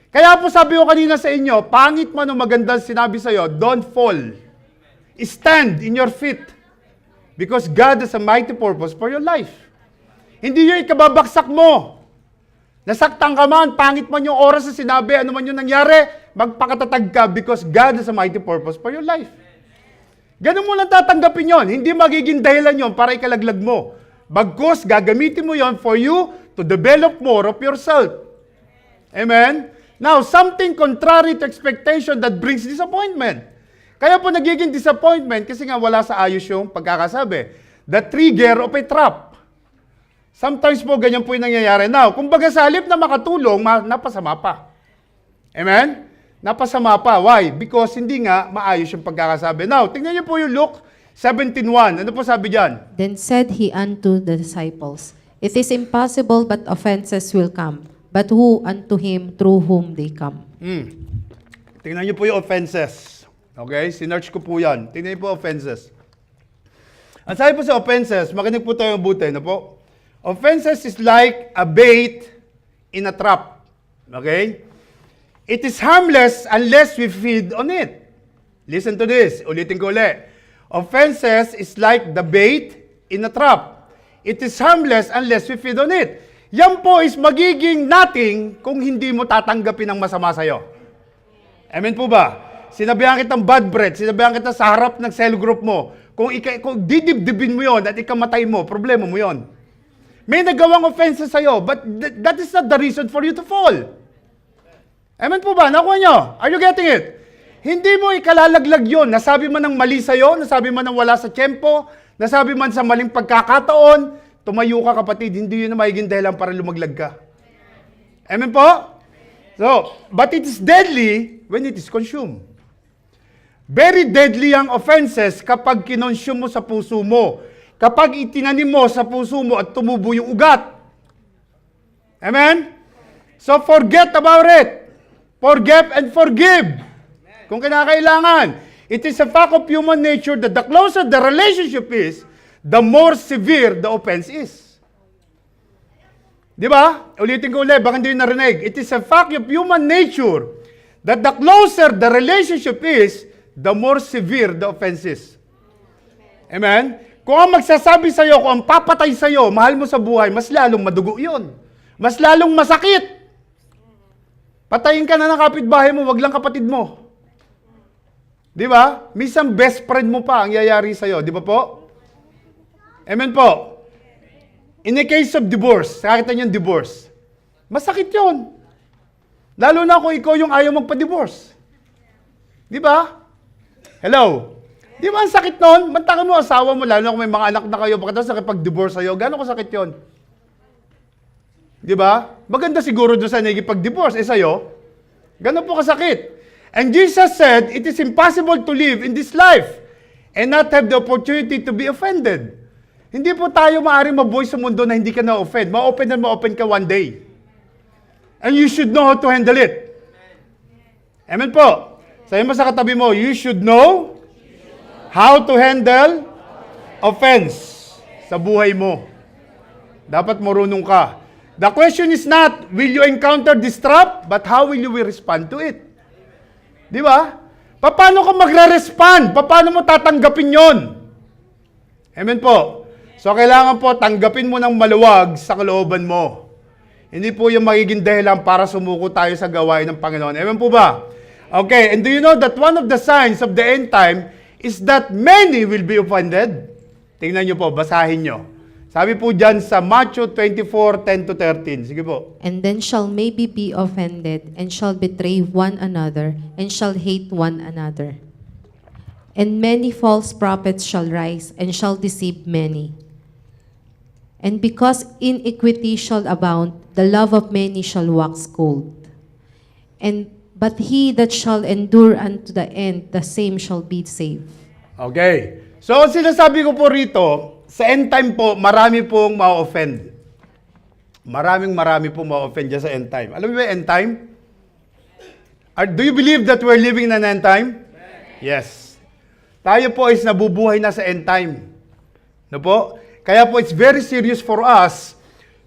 A: Kaya po sabi ko kanina sa inyo, pangit man o magandang sinabi sa'yo, don't fall. Stand in your feet. Because God has a mighty purpose for your life. Hindi yung ikababaksak mo. Nasaktan ka man, pangit man yung oras na sinabi, ano man yung nangyari, magpakatatag ka because God has a mighty purpose for your life. Ganun mo lang tatanggapin yon. Hindi magiging dahilan yon para ikalaglag mo. Bagkus, gagamitin mo yon for you to develop more of yourself. Amen? Now, something contrary to expectation that brings disappointment. Kaya po nagiging disappointment kasi nga wala sa ayos yung pagkakasabi. The trigger of a trap. Sometimes po ganyan po yung nangyayari. Now, kung baga sa halip na makatulong, napasama pa. Amen? Napasama pa. Why? Because hindi nga maayos yung pagkakasabi. Now, tingnan niyo po yung Luke 17:1. Ano po sabi diyan?
C: Then said he unto the disciples, It is impossible, but offenses will come. But who unto him through whom they come?
A: Tingnan niyo po yung offenses. Okay? Sinearch ko po yan. Tingnan niyo po offenses. Ang sabi po sa offenses, makinig po tayo mabuti. Ano po? Offenses is like a bait in a trap. Okay? It is harmless unless we feed on it. Listen to this. Ulitin ko ulit. Offenses is like the bait in a trap. It is harmless unless we feed on it. Yan po is magiging nothing kung hindi mo tatanggapin ang masama sa'yo. Amen po ba? Sinabihan kitang bad breath, sinabihan kita sa harap ng cell group mo. Kung didibdibin mo yon at ikamatay mo, problema mo yon. May nagawang offenses sa'yo, but that is not the reason for you to fall. Amen po ba? Nakuha nyo? Are you getting it? Hindi mo ikalalaglag yun. Nasabi man ng mali sa'yo, nasabi man ng wala sa tiyempo, nasabi man sa maling pagkakataon, tumayo ka kapatid, hindi yun na magiging dahilan para lumaglag ka. Amen po? So, but it is deadly when it is consumed. Very deadly ang offenses kapag kinonsume mo sa puso mo. Kapag itinanim mo sa puso mo at tumubo yung ugat. Amen? So, forget about it. Forget and forgive. Kung kinakailangan. It is a fact of human nature that the closer the relationship is, the more severe the offense is. Di ba? Ulitin ko ulit, baka hindi nyo narinig. It is a fact of human nature that the closer the relationship is, the more severe the offenses. Amen? Kung ang magsasabi sa'yo, kung ang papatay sa'yo, mahal mo sa buhay, mas lalong madugo yun. Mas lalong masakit. Patayin ka na ng kapitbahay mo, wag lang kapatid mo. Di ba? Minsan best friend mo pa ang yayari sa'yo. Di ba po? Amen po. In the case of divorce, nakita niyo yung divorce, masakit yun. Lalo na kung ikaw yung ayaw magpa-divorce. Di ba? Hello? Di ba ang sakit nun? Mantakin mo asawa mo, lalo na kung may mga anak na kayo, pagkatapos nakipag-divorce sa'yo, gano'n kasakit yun? Di ba? Maganda siguro doon sa nagipag-divorce, sa'yo, gano'n po kasakit. And Jesus said, it is impossible to live in this life and not have the opportunity to be offended. Hindi po tayo maaaring mabuhay sa mundo na hindi ka na-offend. Ma-open and ma-open ka one day. And you should know how to handle it. Amen po. Sabi mo sa katabi mo, you should know how to handle offense sa buhay mo. Dapat marunong ka. The question is not, will you encounter this trap, but how will you respond to it? Di ba? Paano ka magre-respond? Paano mo tatanggapin yon? Amen po. So, kailangan po, tanggapin mo ng maluwag sa kalooban mo. Hindi po yung magiging dahilan para sumuko tayo sa gawain ng Panginoon. Amen po ba? Okay, and do you know that one of the signs of the end time is that many will be offended? Tingnan nyo po, basahin nyo. Sabi po dyan sa Matthew 24:10-13. Sige po.
C: And then shall maybe be offended, and shall betray one another, and shall hate one another. And many false prophets shall rise, and shall deceive many. And because iniquity shall abound, the love of many shall wax cold. But he that shall endure unto the end, the same shall be saved.
A: Okay. So, sinasabi ko po rito, sa end time po, marami pong ma-offend. Marami pong ma-offend dyan sa end time. Alam mo ba end time? Do you believe that we're living in an end time? Yes. Tayo po is nabubuhay na sa end time. No po? Kaya po it's very serious for us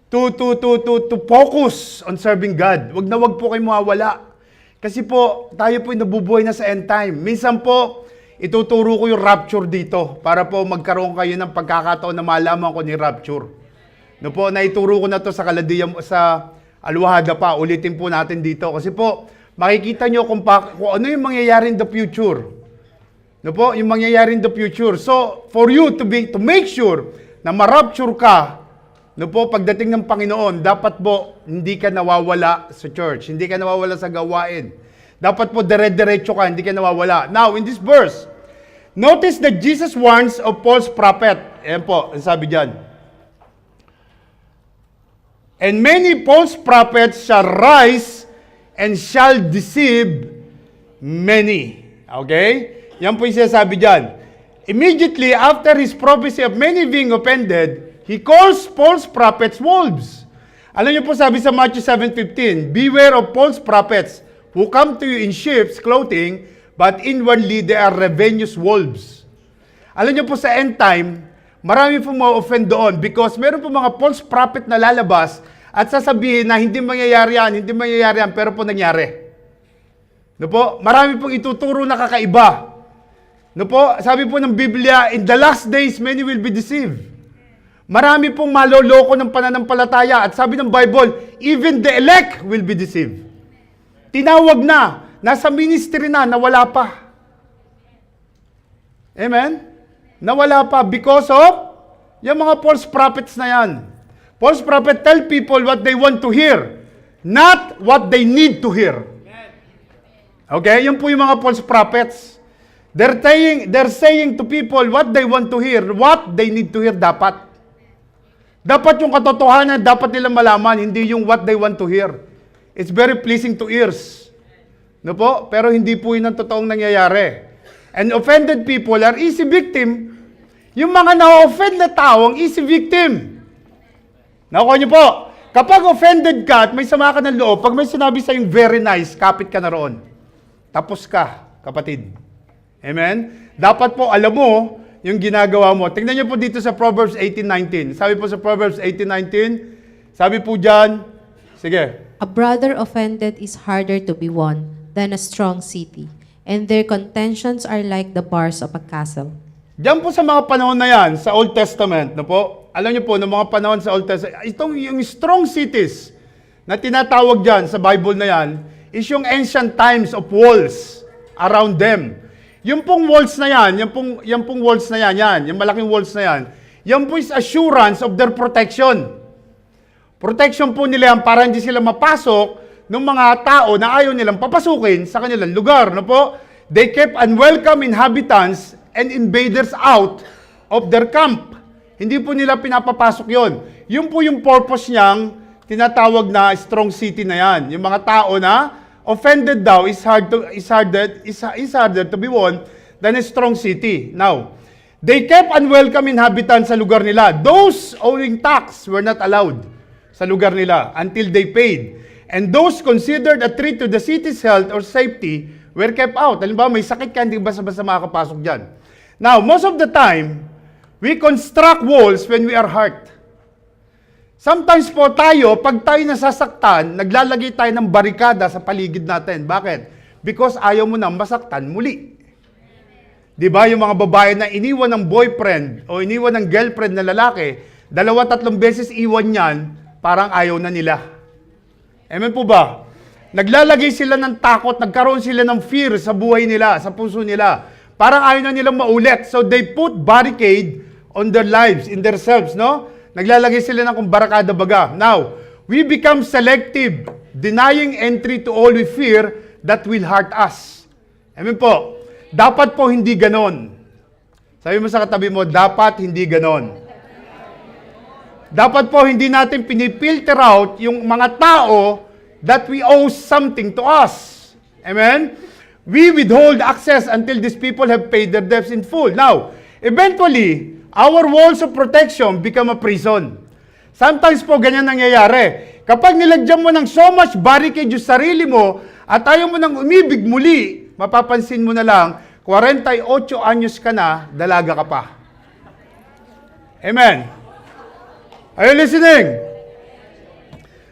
A: to focus on serving God. Wag po kayo mawawala. Kasi po, tayo po nabubuhay na sa end time. Minsan po, ituturo ko yung rapture dito para po magkaroon kayo ng pagkakataon na malaman ko ni rapture. No po, naituro ko na to sa sa Alwahada pa. Ulitin po natin dito. Kasi po, makikita nyo kung ano yung mangyayari in the future. No po, yung mangyayari in the future. So, for you to make sure na ma-rapture ka, no po, pagdating ng Panginoon, dapat po, hindi ka nawawala sa church. Hindi ka nawawala sa gawain. Dapat po, dire-diretso ka, hindi ka nawawala. Now, in this verse, notice that Jesus warns of false prophet. Ayan po, ang sabi dyan. And many false prophets shall rise and shall deceive many. Okay? Yan po yung sinasabi dyan. Immediately after his prophecy of many being offended, he calls false prophets wolves. Alam niyo po sabi sa Matthew 7:15, beware of false prophets who come to you in sheep's clothing, but inwardly they are ravenous wolves. Alam niyo po sa end time, marami po ma-offend doon because meron po mga false prophet na lalabas at sasabihin na hindi mangyayari yan, pero po nangyari. No po? Marami pong ituturo na kakaiba. No po? Sabi po ng Biblia, in the last days, many will be deceived. Marami pong maloloko ng pananampalataya. At sabi ng Bible, even the elect will be deceived. Tinawag na, nasa ministry na, nawala pa. Amen? Nawala pa because of yung mga false prophets na yan. False prophet tell people what they want to hear, not what they need to hear. Okay? Yun po yung mga false prophets. They're saying to people what they want to hear, what they need to hear dapat. Dapat yung katotohanan, dapat nila malaman, hindi yung what they want to hear. It's very pleasing to ears. No po? Pero hindi po yun ang totoong nangyayari. And offended people are easy victim. Yung mga na-offend na tao, ang easy victim. Nakuha niyo po, kapag offended ka at may sama ka ng loob, pag may sinabi sa yung very nice, kapit ka na roon. Tapos ka, kapatid. Amen? Dapat po, alam mo, yung ginagawa mo. Tingnan niyo po dito sa Proverbs 18:19. Sabi po sa Proverbs 18:19, Sabi po dyan, sige.
C: A brother offended is harder to be won than a strong city, and their contentions are like the bars of a castle.
A: Diyan po sa mga panahon na yan, sa Old Testament, no po, alam niyo po, ng mga panahon sa Old Testament, itong yung strong cities na tinatawag dyan sa Bible na yan, is yung ancient times of walls around them. Yung pong walls na yan, yung pong walls na yan, yung malaking walls na yan po is assurance of their protection. Protection po nila yan para hindi sila mapasok ng mga tao na ayaw nilang papasukin sa kanilang lugar. No po? They kept unwelcome inhabitants and invaders out of their camp. Hindi po nila pinapapasok yon. Yun po yung purpose niyang tinatawag na strong city na yan. Yung mga tao na offended daw is harder to be won than a strong city. Now, they kept unwelcome inhabitants sa lugar nila. Those owing tax were not allowed sa lugar nila until they paid. And those considered a threat to the city's health or safety were kept out. Halimbawa, may sakit ka, hindi basta-basta makakapasok dyan. Now, most of the time, we construct walls when we are hurt. Sometimes po tayo, pag tayo nasasaktan, naglalagay tayo ng barikada sa paligid natin. Bakit? Because ayaw mo nang masaktan muli. Di ba? Yung mga babae na iniwan ng boyfriend o iniwan ng girlfriend na lalaki, 2-3 beses iwan yan, parang ayaw na nila. Amen po ba? Naglalagay sila ng takot, nagkaroon sila ng fear sa buhay nila, sa puso nila. Parang ayaw na nilang maulit. So they put barricade on their lives, in themselves, no? Naglalagay sila ng barakada baga. Now, we become selective, denying entry to all we fear that will hurt us. Amen po. Dapat po hindi ganon. Sabi mo sa katabi mo, dapat hindi ganon. Dapat po hindi natin pinipilter out yung mga tao that we owe something to us. Amen? We withhold access until these people have paid their debts in full. Now, eventually, our walls of protection become a prison. Sometimes po ganyan nangyayari. Kapag nilagyan mo ng so much barricade yung sarili mo at ayaw mo nang umibig muli, mapapansin mo na lang, 48 anyos ka na, dalaga ka pa. Amen? Are you listening?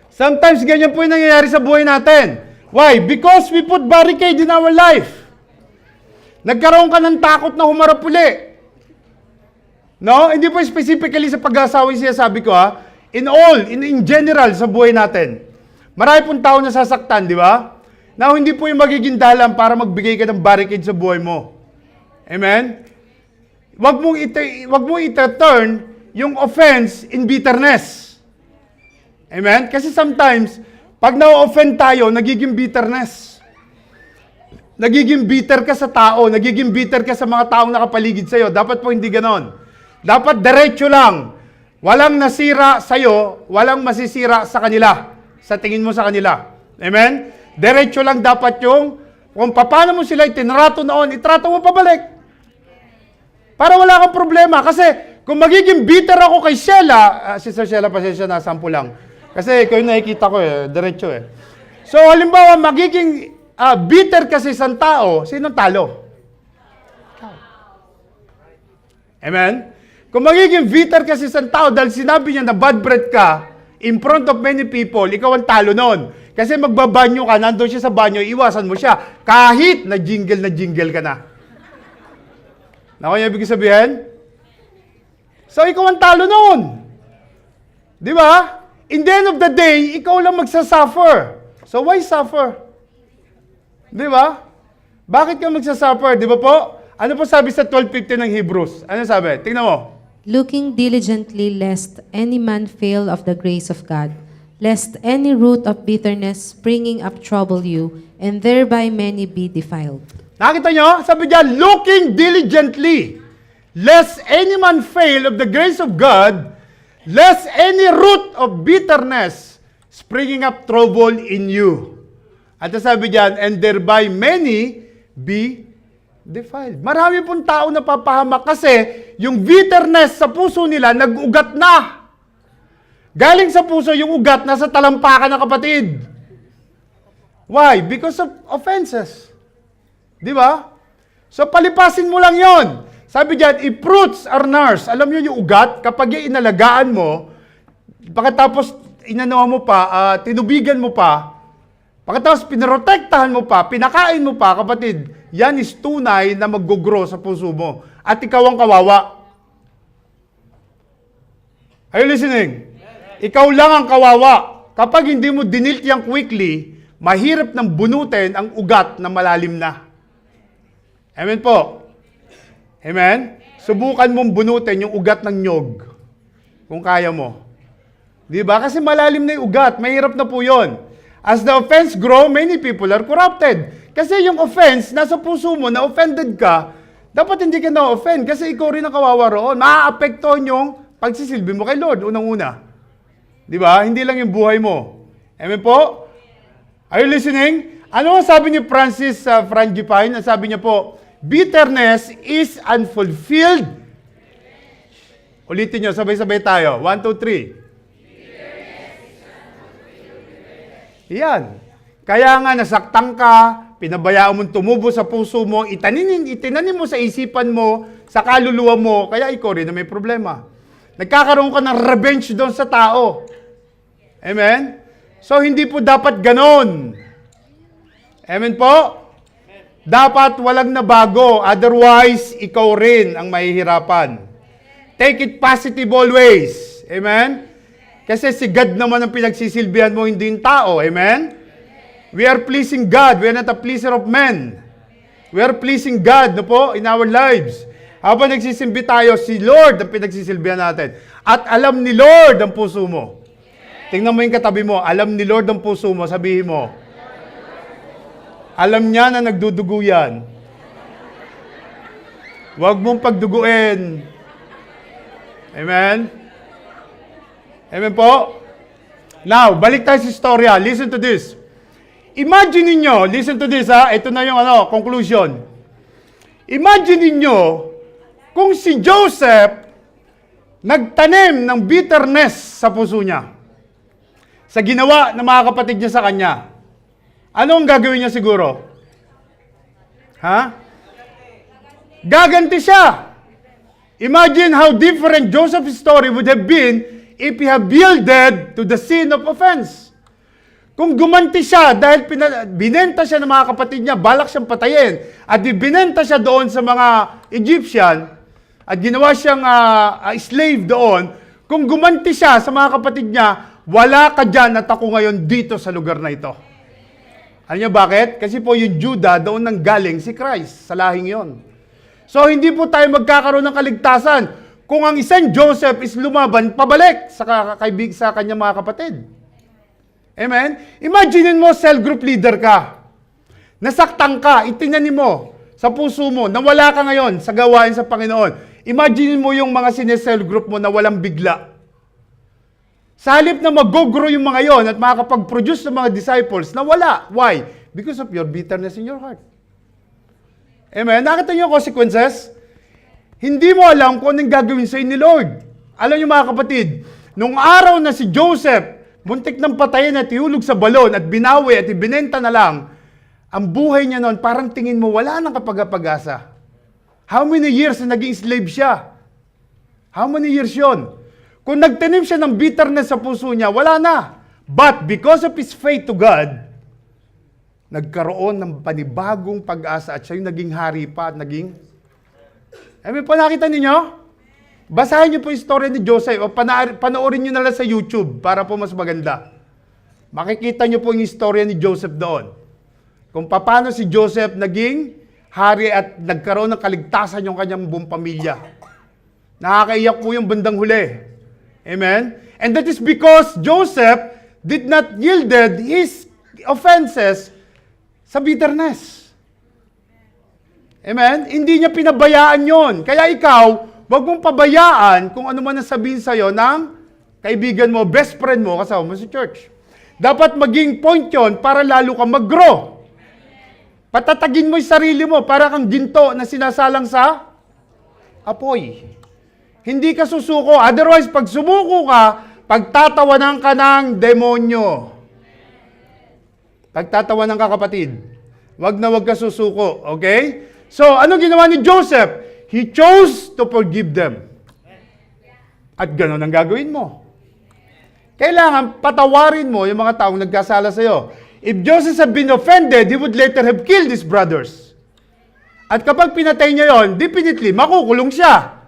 A: Sometimes ganyan po yung nangyayari sa buhay natin. Why? Because we put barricade in our life. Nagkaroon ka ng takot na humarap uli. No? Hindi po specifically sa pag-asawa yung sinasabi ko ha. In general sa buhay natin. Marami pong tao na sasaktan, di ba? Now, hindi po yung magiging dahilan para magbigay ka ng barricade sa buhay mo. Amen? Wag mong ita-turn yung offense in bitterness. Amen? Kasi sometimes, pag na-offend tayo, nagiging bitterness. Nagiging bitter ka sa tao, nagiging bitter ka sa mga taong nakapaligid sa'yo. Dapat po hindi ganon. Dapat diretso lang. Walang nasira sa'yo, walang masisira sa kanila. Sa tingin mo sa kanila. Amen? Diretso lang dapat yung, kung paano mo sila itinrato noon, itrato mo pabalik. Para wala kang problema. Kasi, kung magiging bitter ako kay Sheila, Sister Sheila, pasensya na, sample lang. Kasi ikaw yung nakikita ko diretso So, halimbawa, magiging bitter kasi isang tao, sinong talo? Amen? Kung magiging bitter kasi isang tao dahil sinabi niya na bad breath ka, in front of many people, ikaw ang talo nun. Kasi magbabanyo ka, nandun siya sa banyo, iwasan mo siya. Kahit na jingle ka na. Naku niya ibig sabihin? So, ikaw ang talo noon. Di ba? In the end of the day, ikaw lang magsasuffer. So, why suffer? Di ba? Bakit ka magsasuffer? Di ba po? Ano po sabi sa 12:15 ng Hebrews? Ano sabi? Tingnan mo.
C: Looking diligently lest any man fail of the grace of God, lest any root of bitterness springing up trouble you, and thereby many be defiled.
A: Nakita nyo? Sabi dyan, looking diligently, lest any man fail of the grace of God, lest any root of bitterness springing up trouble in you. At sabi dyan, and thereby many be defiled. Marami pong tao na papahamak kasi yung bitterness sa puso nila nag-ugat na. Galing sa puso yung ugat nasa talampakan ng kapatid. Why? Because of offenses. Di ba? So palipasin mo lang yon. Sabi diyan, if fruits are nourished, alam niyo yung ugat, kapag yung inalagaan mo, pagkatapos inano mo pa, tinubigan mo pa, pagkatapos pinoprotektahan mo pa, pinakain mo pa, kapatid, yan is tunay na mag-grow sa puso mo. At ikaw ang kawawa. Are you listening? Ikaw lang ang kawawa. Kapag hindi mo dinilt yan quickly, mahirap nang bunutin ang ugat na malalim na. Amen po. Amen? Subukan mong bunutin yung ugat ng nyog. Kung kaya mo. Di ba? Kasi malalim na yung ugat. Mahirap na po yun. As the offense grow, many people are corrupted. Kasi yung offense, nasa puso mo, na-offended ka, dapat hindi ka na-offend kasi ikaw rin ang kawawa roon. Maaapektuhan yung pagsisilbi mo kay Lord, unang-una. Di ba? Hindi lang yung buhay mo. Amen po? Are you listening? Ano ang sabi ni Francis Frangipane? Ang sabi niya po, bitterness is unfulfilled. Ulitin nyo, sabay-sabay tayo. 1, 2, 3. Yan. Kaya nga nasaktan ka, pinabayaan mong tumubo sa puso mo, itinanim mo sa isipan mo, sa kaluluwa mo, kaya ikaw rin na may problema. Nagkakaroon ka ng revenge doon sa tao. Amen? So, hindi po dapat ganon. Amen po? Dapat walang nabago, otherwise, ikaw rin ang mahihirapan. Take it positive always. Amen? Kasi si God naman ang pinagsisilbihan mo, hindi yung tao. Amen? We are pleasing God. We are not a pleaser of men. We are pleasing God, no po, in our lives. Habang nagsisimbi tayo, si Lord ang pinagsisilbihan natin. At alam ni Lord ang puso mo. Tingnan mo yung katabi mo, alam ni Lord ang puso mo, sabihin mo. Alam niya na nagdudugo yan. Huwag mong pagduguin. Amen? Amen po? Now, balik tayo sa istorya. Listen to this. Imagine ninyo, listen to this ha, ito na yung conclusion. Imagine ninyo kung si Joseph nagtanim ng bitterness sa puso niya. Sa ginawa ng mga kapatid niya sa kanya. Ano ang gagawin niya siguro? Ha? Gaganti siya. Imagine how different Joseph's story would have been if he had yielded to the sin of offense. Kung gumanti siya dahil binenta siya ng mga kapatid niya, balak siyang patayin, at binenta siya doon sa mga Egyptian, at ginawa siyang slave doon, kung gumanti siya sa mga kapatid niya, wala ka dyan at ako ngayon dito sa lugar na ito. Alam niyo bakit? Kasi po yung Judah, doon nang galing si Christ, sa lahing yon. So hindi po tayo magkakaroon ng kaligtasan kung ang isang Joseph is lumaban pabalik sa kanyang mga kapatid. Amen? Imagine mo, cell group leader ka. Nasaktan ka, itinanim mo sa puso mo, nawala ka ngayon sa gawain sa Panginoon. Imagine mo yung mga sinesel group mo na walang bigla. Sa halip na mag-grow yung mga yon at makakapag-produce ng mga disciples, nawala. Why? Because of your bitterness in your heart. Amen? Nakita niyo yung consequences? Hindi mo alam kung anong gagawin sa'yo ni Lord. Alam niyo mga kapatid, nung araw na si Joseph, muntik ng patayin at ihulog sa balon at binawi at ibinenta na lang, ang buhay niya noon, parang tingin mo, wala nang kapag-asa. How many years na naging slave siya? How many years yon? Kung nagtanim siya ng bitterness sa puso niya, wala na. But because of his faith to God, nagkaroon ng panibagong pag-asa at siya yung naging hari pa at naging... Amen po, nakita ninyo? Basahin niyo po yung story ni Joseph o panoorin niyo na lang sa YouTube para po mas maganda. Makikita niyo po yung istorya ni Joseph doon. Kung paano si Joseph naging hari at nagkaroon ng kaligtasan yung kanyang buong pamilya. Nakakaiyak po yung bandang huli. Amen? And that is because Joseph did not yielded his offenses sa bitterness. Amen? Hindi niya pinabayaan yon. Kaya ikaw, wag mong pabayaan kung ano man ang sabihin sa'yo ng kaibigan mo, best friend mo, kasama mo sa church. Dapat maging point yon para lalo ka mag-grow. Patatagin mo yung sarili mo para kang ginto na sinasalang sa apoy. Hindi ka susuko. Otherwise, pag sumuko ka, pagtatawanan ka ng demonyo. Pagtatawanan ka, kapatid. Wag na wag ka susuko. Okay? So, ano ginawa ni Joseph? He chose to forgive them. At gano'n ang gagawin mo. Kailangan patawarin mo yung mga taong nagkasala sa'yo. If Joseph had been offended, he would later have killed his brothers. At kapag pinatay niya yon, definitely, makukulong siya.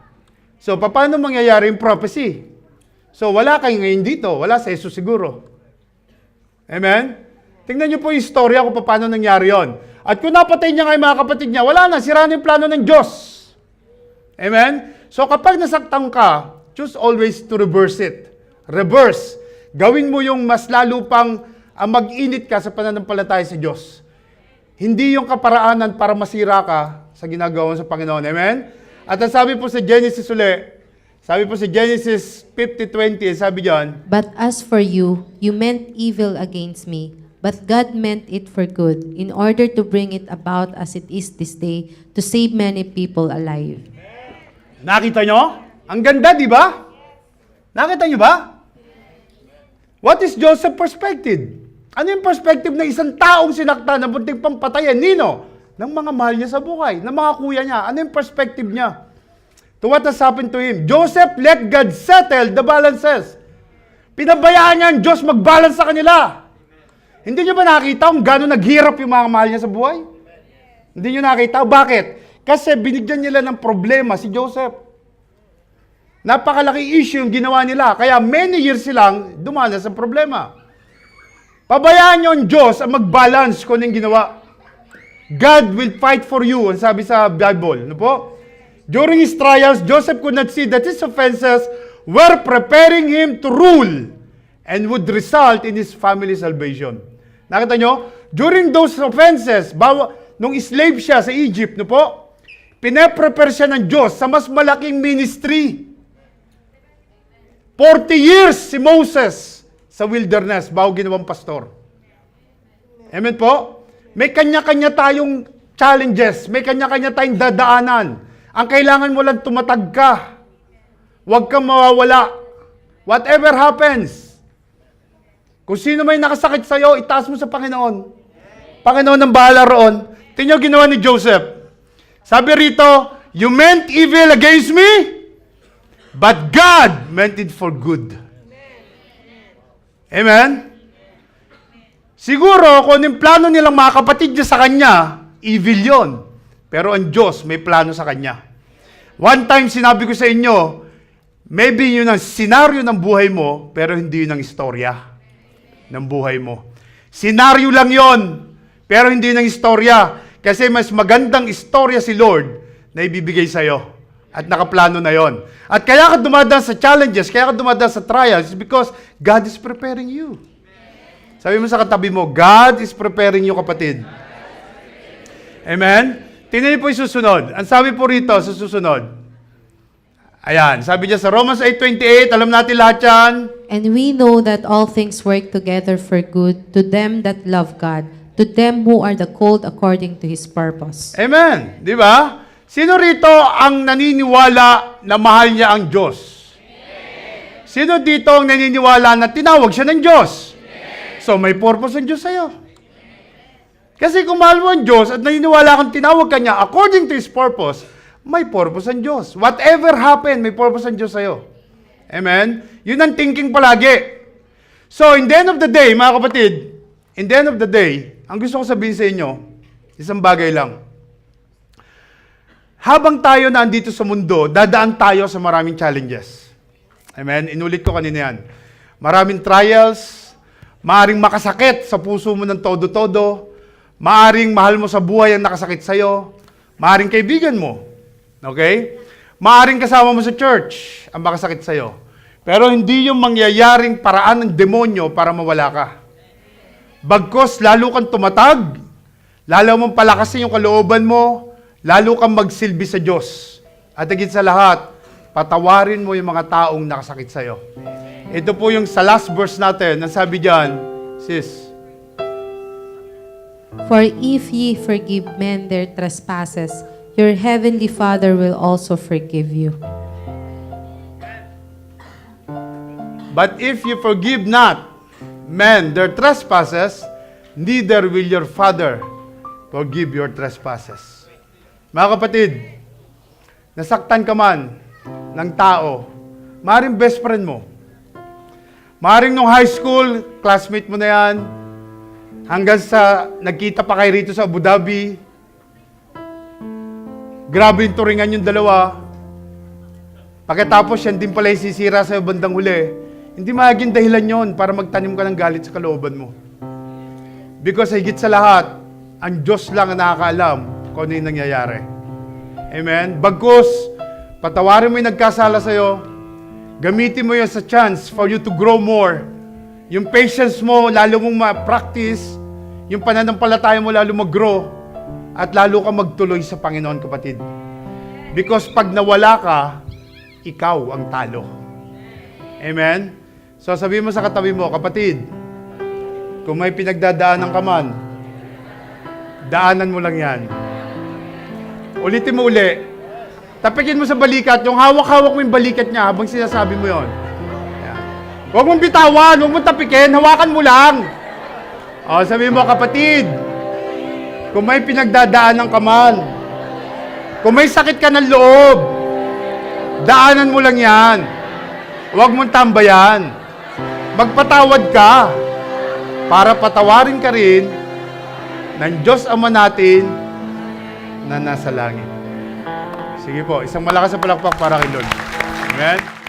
A: So, paano mangyayari yung prophecy? So, wala kayo ngayon dito. Wala sa Jesus siguro. Amen? Tingnan niyo po yung istorya kung paano nangyari yon. At kung napatay niya ngayon mga kapatid niya, wala na, sira na yung plano ng Diyos. Amen? So, kapag nasaktan ka, choose always to reverse it. Reverse. Gawin mo yung mas lalo pang mag-init ka sa pananampalataya sa Diyos. Hindi yung kaparaanan para masira ka sa ginagawa mo sa Panginoon. Amen? At ang sabi po sa Genesis sabi po sa Genesis 50:20, sabi diyan,
C: But as for you, you meant evil against me, but God meant it for good, in order to bring it about as it is this day, to save many people alive.
A: nakita nyo? Ang ganda, di ba? Nakita nyo ba? What is Joseph's perspective? Ano yung perspective ng isang taong sinaktan na bunting pampatayan? Nino? Ng mga mahal niya sa buhay, ng mga kuya niya. Ano yung perspective niya? To what has happened to him? Joseph let God settle the balances. Pinabayaan niya ang Diyos mag-balance sa kanila. Hindi niyo ba nakita kung gano'n naghirap yung mga mahal niya sa buhay? Hindi niyo nakita? Bakit? Kasi binigyan nila ng problema si Joseph. Napakalaki issue yung ginawa nila. Kaya many years silang dumanas sa problema. Pabayaan niyo ang Diyos ang mag-balance kung anong ginawa. God will fight for you, ang sabi sa Bible. Ano po? During his trials, Joseph could not see that his offenses were preparing him to rule and would result in his family salvation. Nakita nyo? During those offenses, nung slave siya sa Egypt, no po, pinaprepare siya ng Diyos sa mas malaking ministry. 40 years si Moses sa wilderness bago ginawang pastor. Amen po? May kanya-kanya tayong challenges. May kanya-kanya tayong dadaanan. Ang kailangan mo lang tumatag ka. Huwag kang mawawala. Whatever happens. Kung sino may nakasakit sa'yo, itaas mo sa Panginoon. Panginoon ang bahala roon. Tingnan niyo ginawa ni Joseph. Sabi rito, you meant evil against me, but God meant it for good. Amen? Siguro, kung yung plano nilang mga kapatid niya sa kanya, evil yon. Pero ang Diyos may plano sa kanya. One time, sinabi ko sa inyo, maybe yun ang senaryo ng buhay mo, pero hindi yun ang istorya ng buhay mo. Senaryo lang yon, pero hindi yun ang istorya. Kasi mas magandang istorya si Lord na ibibigay sa'yo. At nakaplano na yon. At kaya ka dumadaan sa challenges, kaya ka dumadaan sa trials, is because God is preparing you. Sabi mo sa katabi mo, God is preparing you, kapatid. Amen? Tingnan niyo po yung susunod. Ang sabi po rito sa susunod. Ayan, sabi niya sa Romans 8:28, alam natin lahat yan.
C: And we know that all things work together for good to them that love God, to them who are the called according to His purpose.
A: Amen. Di ba? Sino rito ang naniniwala na mahal niya ang Diyos? Sino dito ang naniniwala na tinawag siya ng Diyos? So, may purpose ang Diyos sa'yo. Kasi kung mahal mo ang Diyos at naniniwala kang tinawag ka niya according to His purpose, may purpose ang Diyos. Whatever happen, may purpose ang Diyos sa'yo. Amen? Yun ang thinking palagi. So, in the end of the day, mga kapatid, in the end of the day, ang gusto ko sabihin sa inyo, isang bagay lang. Habang tayo na andito sa mundo, dadaan tayo sa maraming challenges. Amen? Inulit ko kanina yan. Maraming trials, maaring makasakit sa puso mo ng todo-todo, maaring mahal mo sa buhay ang nakasakit sa'yo, maaring kaibigan mo, okay? Maaring kasama mo sa church ang makasakit sa'yo. Pero hindi yung mangyayaring paraan ng demonyo para mawala ka. Bagkos, lalo kang tumatag, lalo mong palakasin yung kalooban mo, lalo kang magsilbi sa Diyos. At higit sa lahat, patawarin mo yung mga taong nakasakit sa'yo. Ito po yung sa last verse natin, ang sabi diyan, sis.
C: For if ye forgive men their trespasses, your heavenly Father will also forgive you.
A: But if you forgive not men their trespasses, neither will your Father forgive your trespasses. Mga kapatid, nasaktan ka man ng tao, maaaring best friend mo, Maring nung high school, classmate mo na yan. Hanggang sa nagkita pa kayo rito sa Abu Dhabi. Grabe yung turingan yung dalawa. Pagkatapos yan din pala isisira sa bandang huli. Hindi magiging dahilan yon para magtanim ka ng galit sa kalooban mo. Because higit sa lahat, ang Diyos lang ang nakakaalam kung ano yung nangyayari. Amen? Bagkus, patawarin mo yung nagkasala sa'yo. Gamitin mo yun sa chance for you to grow more. Yung patience mo, lalo mong ma-practice. Yung pananampalataya mo, lalo mag-grow. At lalo ka magtuloy sa Panginoon, kapatid. Because pag nawala ka, ikaw ang talo. Amen? So sabihin mo sa katabi mo, kapatid, kung may pinagdadaanan ka man, daanan mo lang yan. Ulitin mo uli. Tapikin mo sa balikat, yung hawak-hawak mo yung balikat niya habang sinasabi mo yon. Huwag mong bitawan, huwag mong tapikin, hawakan mo lang. O, sabihin mo, kapatid, kung may pinagdadaanan ka man, kung may sakit ka ng loob, daanan mo lang yan. Huwag mong tambayan. Magpatawad ka para patawarin ka rin ng Diyos Ama natin na nasa langit. Sige po, isang malakas na palakpak para kay Lord. Amen?